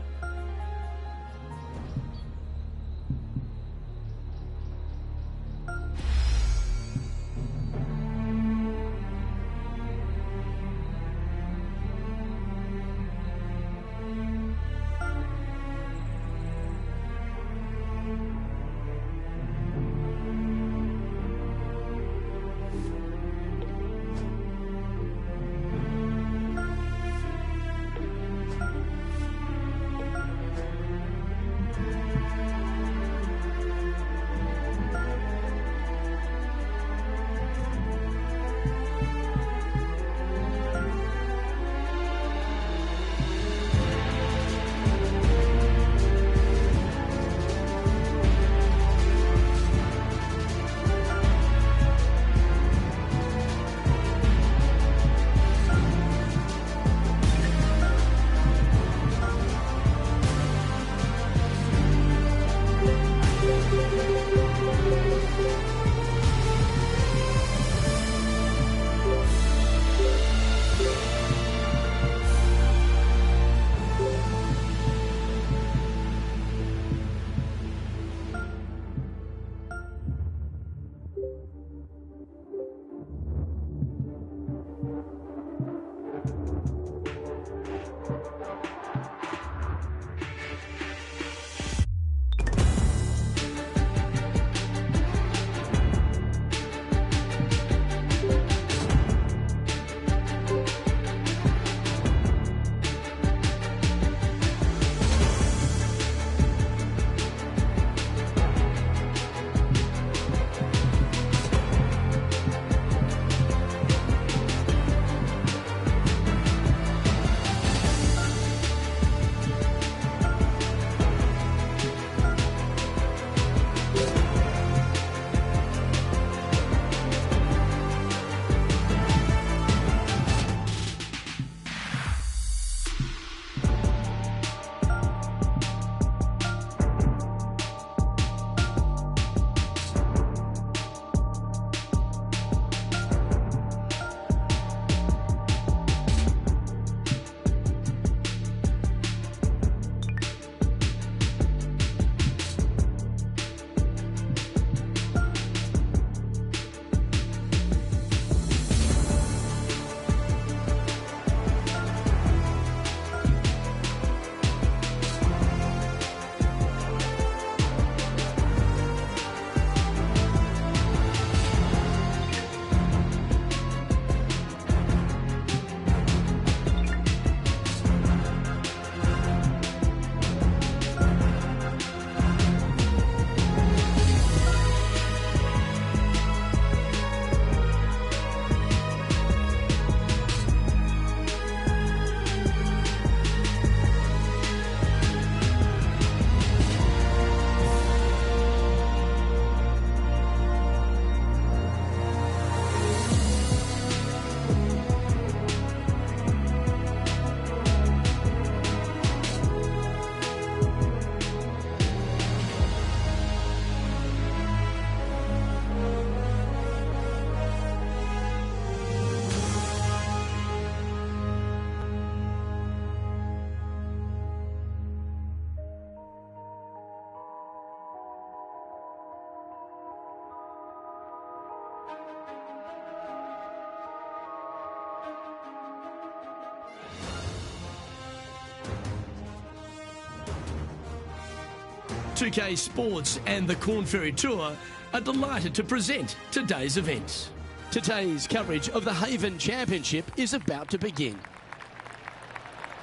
2K Sports and the Corn Ferry Tour are delighted to present today's event. Today's coverage of the Haven Championship is about to begin.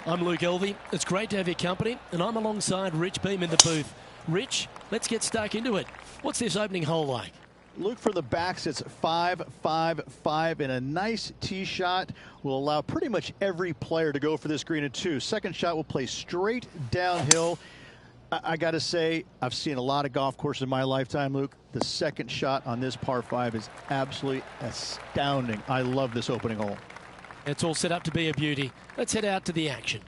I'm Luke Elvey. It's great to have your company, and I'm alongside Rich Beam in the booth. Rich, let's get stuck into it. What's this opening hole like? Luke, for the backs, it's 5-5-5, and a nice tee shot will allow pretty much every player to go for this green at 2. Second shot will play straight downhill. I got to say, I've seen a lot of golf courses in my lifetime, Luke. The second shot on this par 5 is absolutely astounding. I love this opening hole. It's all set up to be a beauty. Let's head out to the action.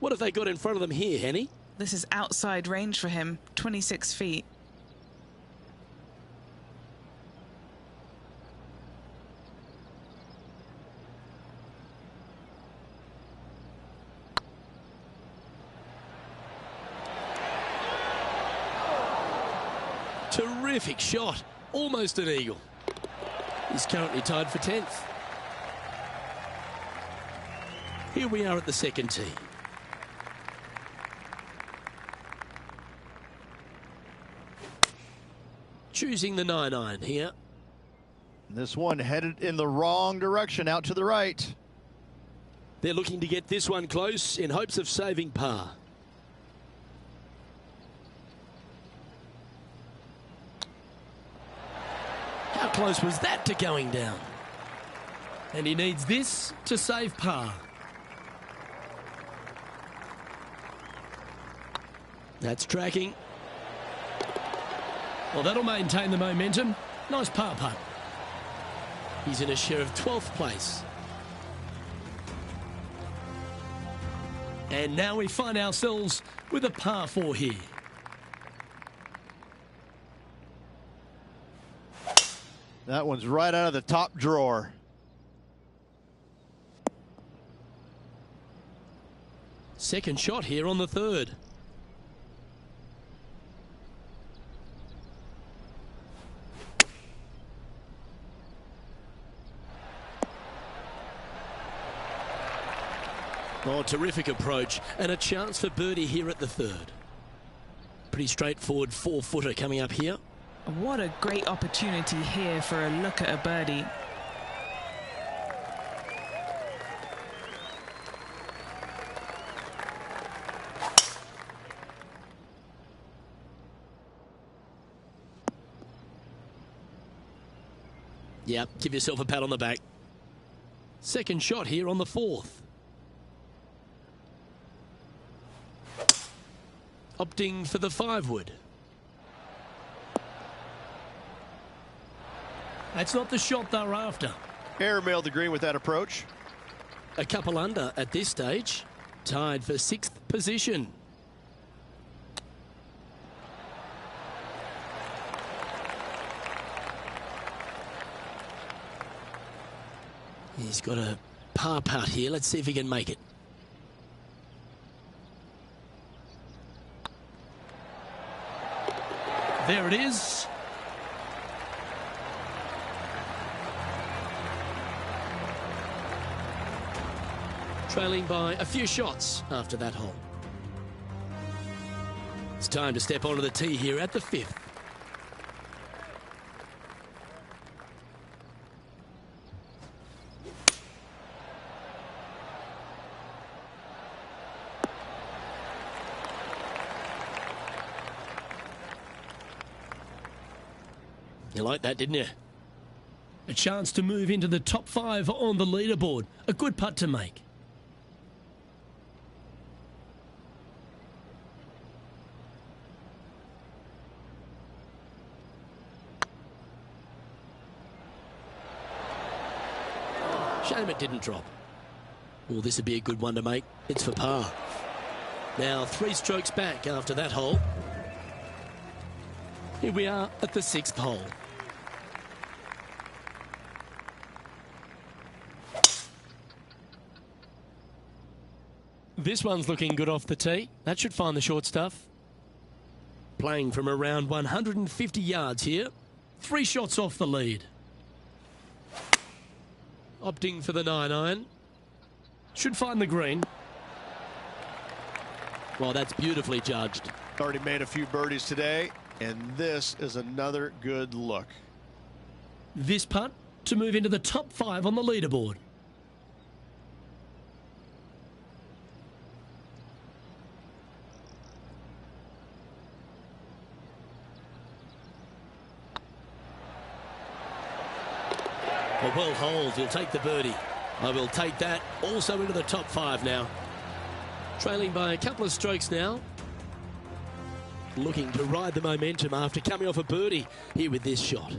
What have they got in front of them here, Henny? This is outside range for him, 26 feet. Terrific shot. Almost an eagle. He's currently tied for 10th. Here we are at the second tee. Choosing the 9-iron here. This one headed in the wrong direction, out to the right. They're looking to get this one close in hopes of saving par. How close was that to going down? And he needs this to save par. That's tracking. Well, that'll maintain the momentum. Nice par putt. He's in a share of 12th place. And now we find ourselves with a par 4 here. That one's right out of the top drawer. Second shot here on the third. Oh, terrific approach, and a chance for birdie here at the third. Pretty straightforward 4-footer coming up here. What a great opportunity here for a look at a birdie. Yep, give yourself a pat on the back. Second shot here on the fourth. Opting for the 5-wood. That's not the shot they're after. Airmailed the green with that approach. A couple under at this stage. Tied for 6th position. He's got a par putt here. Let's see if he can make it. There it is. Trailing by a few shots after that hole. It's time to step onto the tee here at the 5th. You like that, didn't you? A chance to move into the top 5 on the leaderboard. A good putt to make. Shame it didn't drop. Well, this would be a good one to make. It's for par. Now 3 strokes back after that hole. Here we are at the 6th hole. This one's looking good off the tee. That should find the short stuff. Playing from around 150 yards here. 3 shots off the lead. Opting for the 9-iron. Should find the green. Well, that's beautifully judged. Already made a few birdies today, and this is another good look. This putt to move into the top 5 on the leaderboard. A well hold, he'll take the birdie. I will take that also into the top 5 now. Trailing by a couple of strokes now. Looking to ride the momentum after coming off a birdie here with this shot.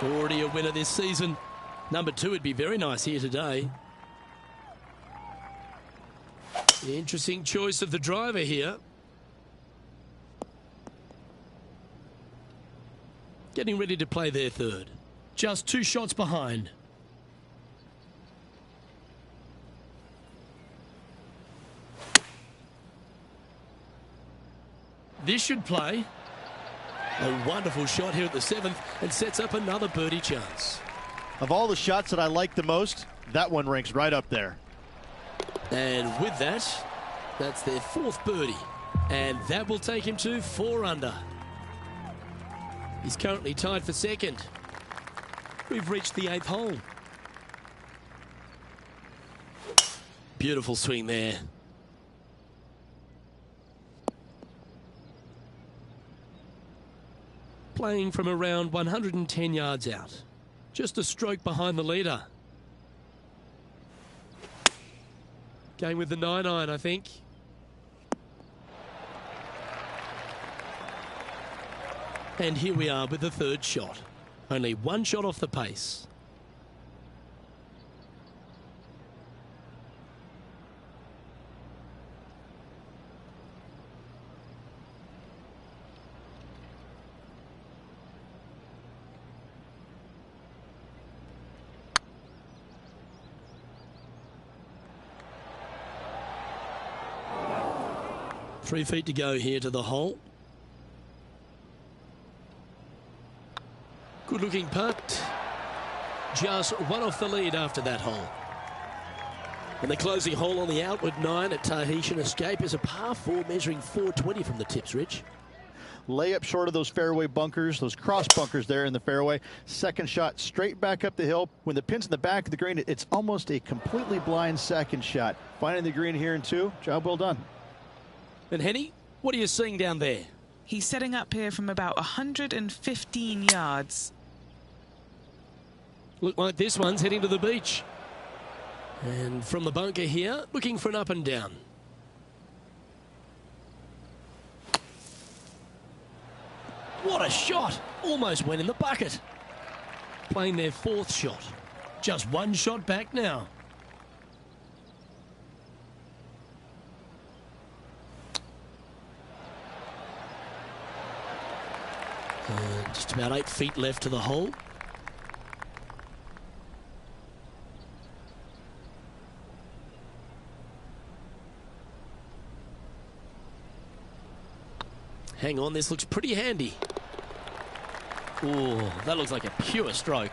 Already a winner this season. Number 2 would be very nice here today. Interesting choice of the driver here. Getting ready to play their third. Just 2 shots behind. This should play. A wonderful shot here at the 7th and sets up another birdie chance. Of all the shots that I like the most, that one ranks right up there. And with that, that's their 4th birdie. And that will take him to 4 under. He's currently tied for 2nd. We've reached the 8th hole. Beautiful swing there. Playing from around 110 yards out. Just a stroke behind the leader. Going with the 9-iron, I think. And here we are with the 3rd shot. Only 1 shot off the pace. Three feet to go here to the hole. Good looking putt. Just 1 off the lead after that hole. And the closing hole on the outward 9 at Tahitian Escape is a par 4 measuring 420 from the tips, Rich. Layup short of those fairway bunkers, those cross bunkers there in the fairway. Second shot straight back up the hill. When the pin's in the back of the green, it's almost a completely blind second shot. Finding the green here in 2, job well done. And Henny, what are you seeing down there? He's setting up here from about 115 yards. Look like this one's heading to the beach. And from the bunker here, looking for an up and down. What a shot! Almost went in the bucket. Playing their 4th shot. Just 1 shot back now. Just about 8 feet left to the hole. Hang on, this looks pretty handy. Oh, that looks like a pure stroke.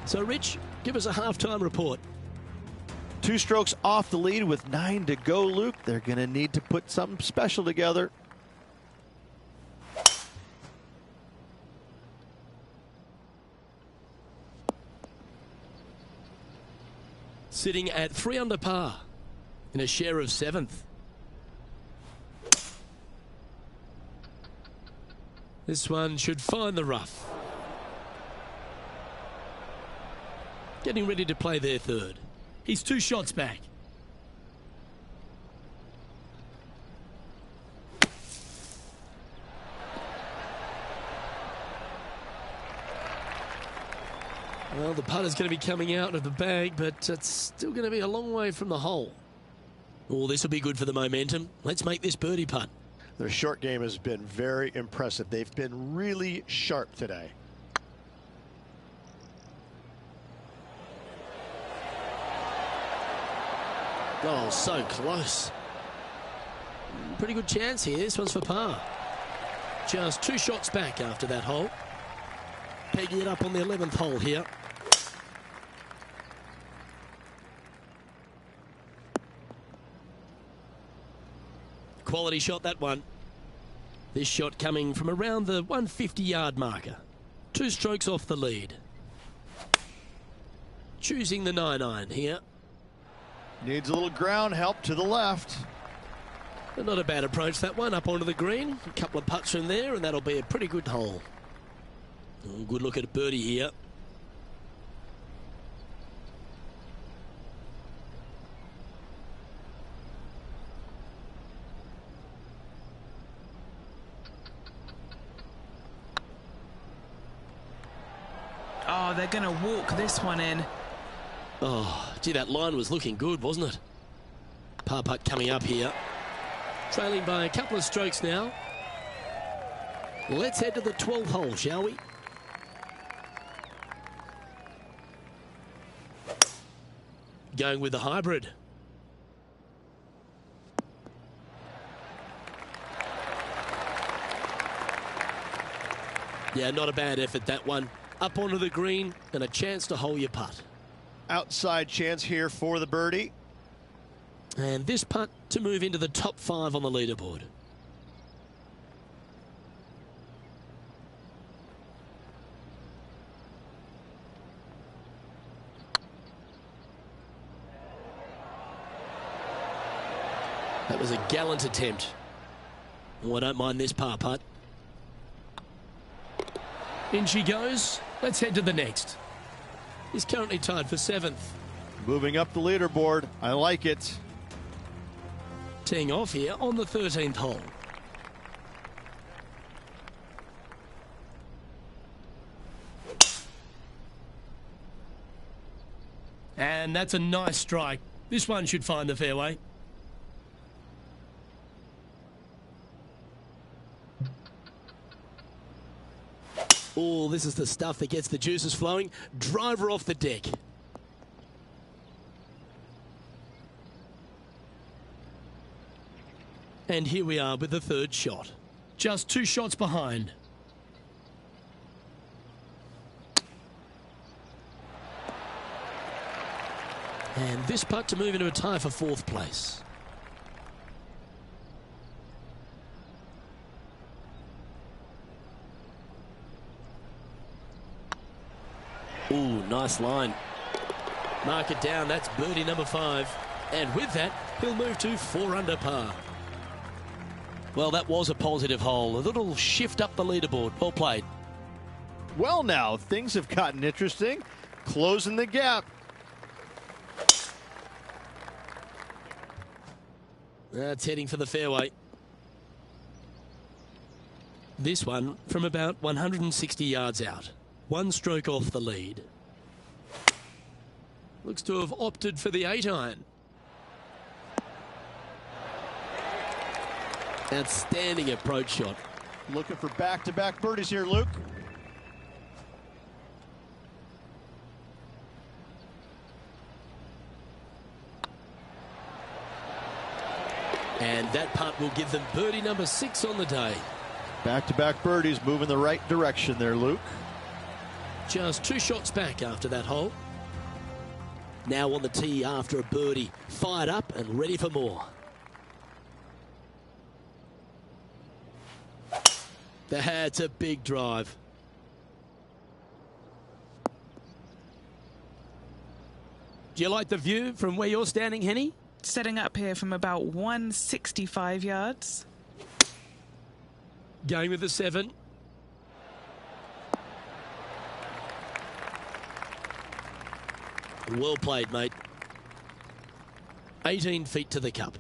So, Rich, give us a halftime report. 2 strokes off the lead with 9 to go, Luke. They're going to need to put something special together. Sitting at 3 under par in a share of 7th. This one should find the rough. Getting ready to play their 3rd. He's 2 shots back. Well, the putter's going to be coming out of the bag, but it's still going to be a long way from the hole. Oh, this will be good for the momentum. Let's make this birdie putt. Their short game has been very impressive. They've been really sharp today. Oh, so close. Pretty good chance here. This one's for par. Just 2 shots back after that hole. Pegging it up on the 11th hole here. quality shot, that one. This shot coming from around the 150-yard marker. 2 strokes off the lead. Choosing the 9-iron here. Needs a little ground help to the left. But not a bad approach, that one, up onto the green. A couple of putts from there, and that'll be a pretty good hole. Oh, good look at a birdie here. Oh, they're going to walk this one in. Oh, gee, that line was looking good, wasn't it? Par putt coming up here. Trailing by a couple of strokes now. Let's head to the 12th hole, shall we? Going with the hybrid. Yeah, not a bad effort, that one. Up onto the green and a chance to hole your putt. Outside chance here for the birdie. And this putt to move into the top 5 on the leaderboard. That was a gallant attempt. Oh, I don't mind this par putt. In she goes. Let's head to the next. He's currently tied for 7th. Moving up the leaderboard. I like it. Teeing off here on the 13th hole. And that's a nice strike. This one should find the fairway. Oh, this is the stuff that gets the juices flowing. Driver off the deck. And here we are with the 3rd shot. Just 2 shots behind. And this putt to move into a tie for 4th place. Ooh, nice line. Mark it down. That's birdie number 5. And with that, he'll move to 4 under par. Well, that was a positive hole. A little shift up the leaderboard. Well played. Well, now things have gotten interesting. Closing the gap. That's heading for the fairway. This one from about 160 yards out. 1 stroke off the lead. Looks to have opted for the 8-iron. Outstanding approach shot. Looking for back-to-back birdies here, Luke. And that putt will give them birdie number 6 on the day. Back-to-back birdies, moving the right direction there, Luke. Just 2 shots back after that hole. Now on the tee after a birdie. Fired up and ready for more. That's a big drive. Do you like the view from where you're standing, Henny? Setting up here from about 165 yards. Going with the 7. Well played, mate. 18 feet to the cup.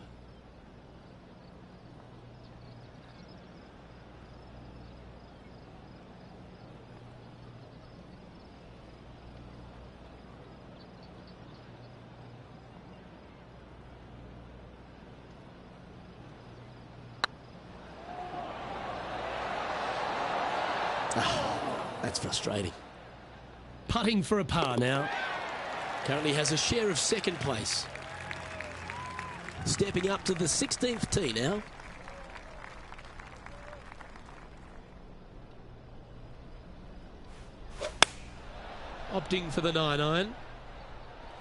That's frustrating. Putting for a par now. Currently has a share of 2nd place. Stepping up to the 16th tee now. Opting for the 9-iron.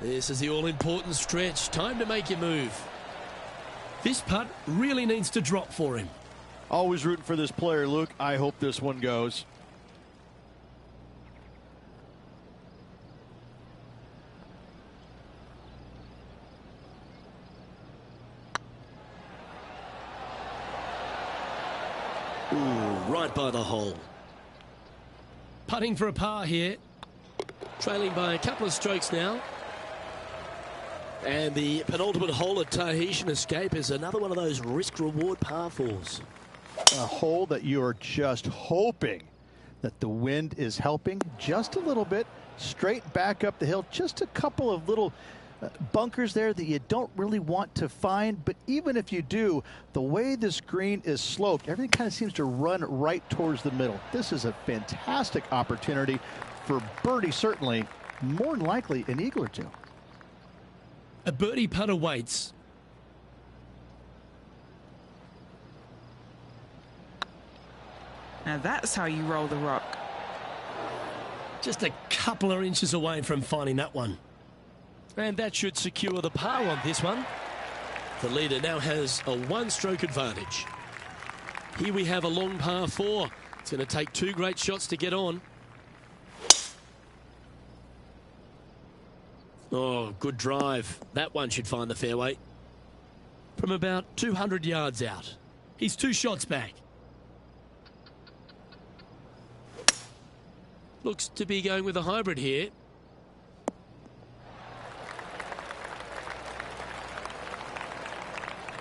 This is the all-important stretch. Time to make your move. This putt really needs to drop for him. Always rooting for this player, Luke. I hope this one goes. Ooh, right by the hole. Putting for a par here. Trailing by a couple of strokes now. And the penultimate hole at Tahitian Escape is another one of those risk-reward par fours. A hole that you're just hoping that the wind is helping just a little bit. Straight back up the hill. Just a couple of little bunkers there that you don't really want to find. But even if you do, the way this green is sloped, everything kind of seems to run right towards the middle. This is a fantastic opportunity for birdie, certainly. More than likely an eagle or two. A birdie putt awaits. Now that's how you roll the rock. Just a couple of inches away from finding that one. And that should secure the par on this one. The leader now has a one-stroke advantage. Here we have a long par 4. It's going to take 2 great shots to get on. Oh, good drive. That one should find the fairway. From about 200 yards out. He's 2 shots back. Looks to be going with a hybrid here.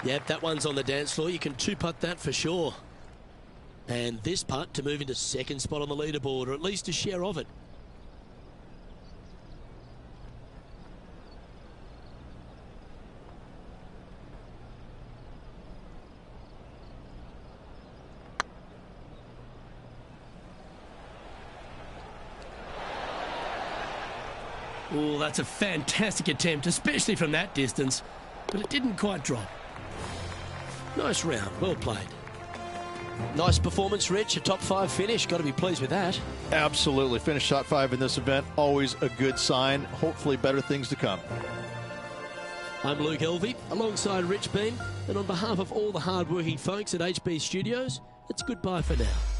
Yep, that one's on the dance floor. You can 2-putt that for sure. And this putt to move into 2nd spot on the leaderboard, or at least a share of it. Oh, that's a fantastic attempt, especially from that distance. But it didn't quite drop. Nice round, well played. Nice performance, Rich. A top 5 finish. Got to be pleased with that. Absolutely. Finish top 5 in this event. Always a good sign. Hopefully better things to come. I'm Luke Elvey, alongside Rich Beam. And on behalf of all the hard-working folks at HB Studios, it's goodbye for now.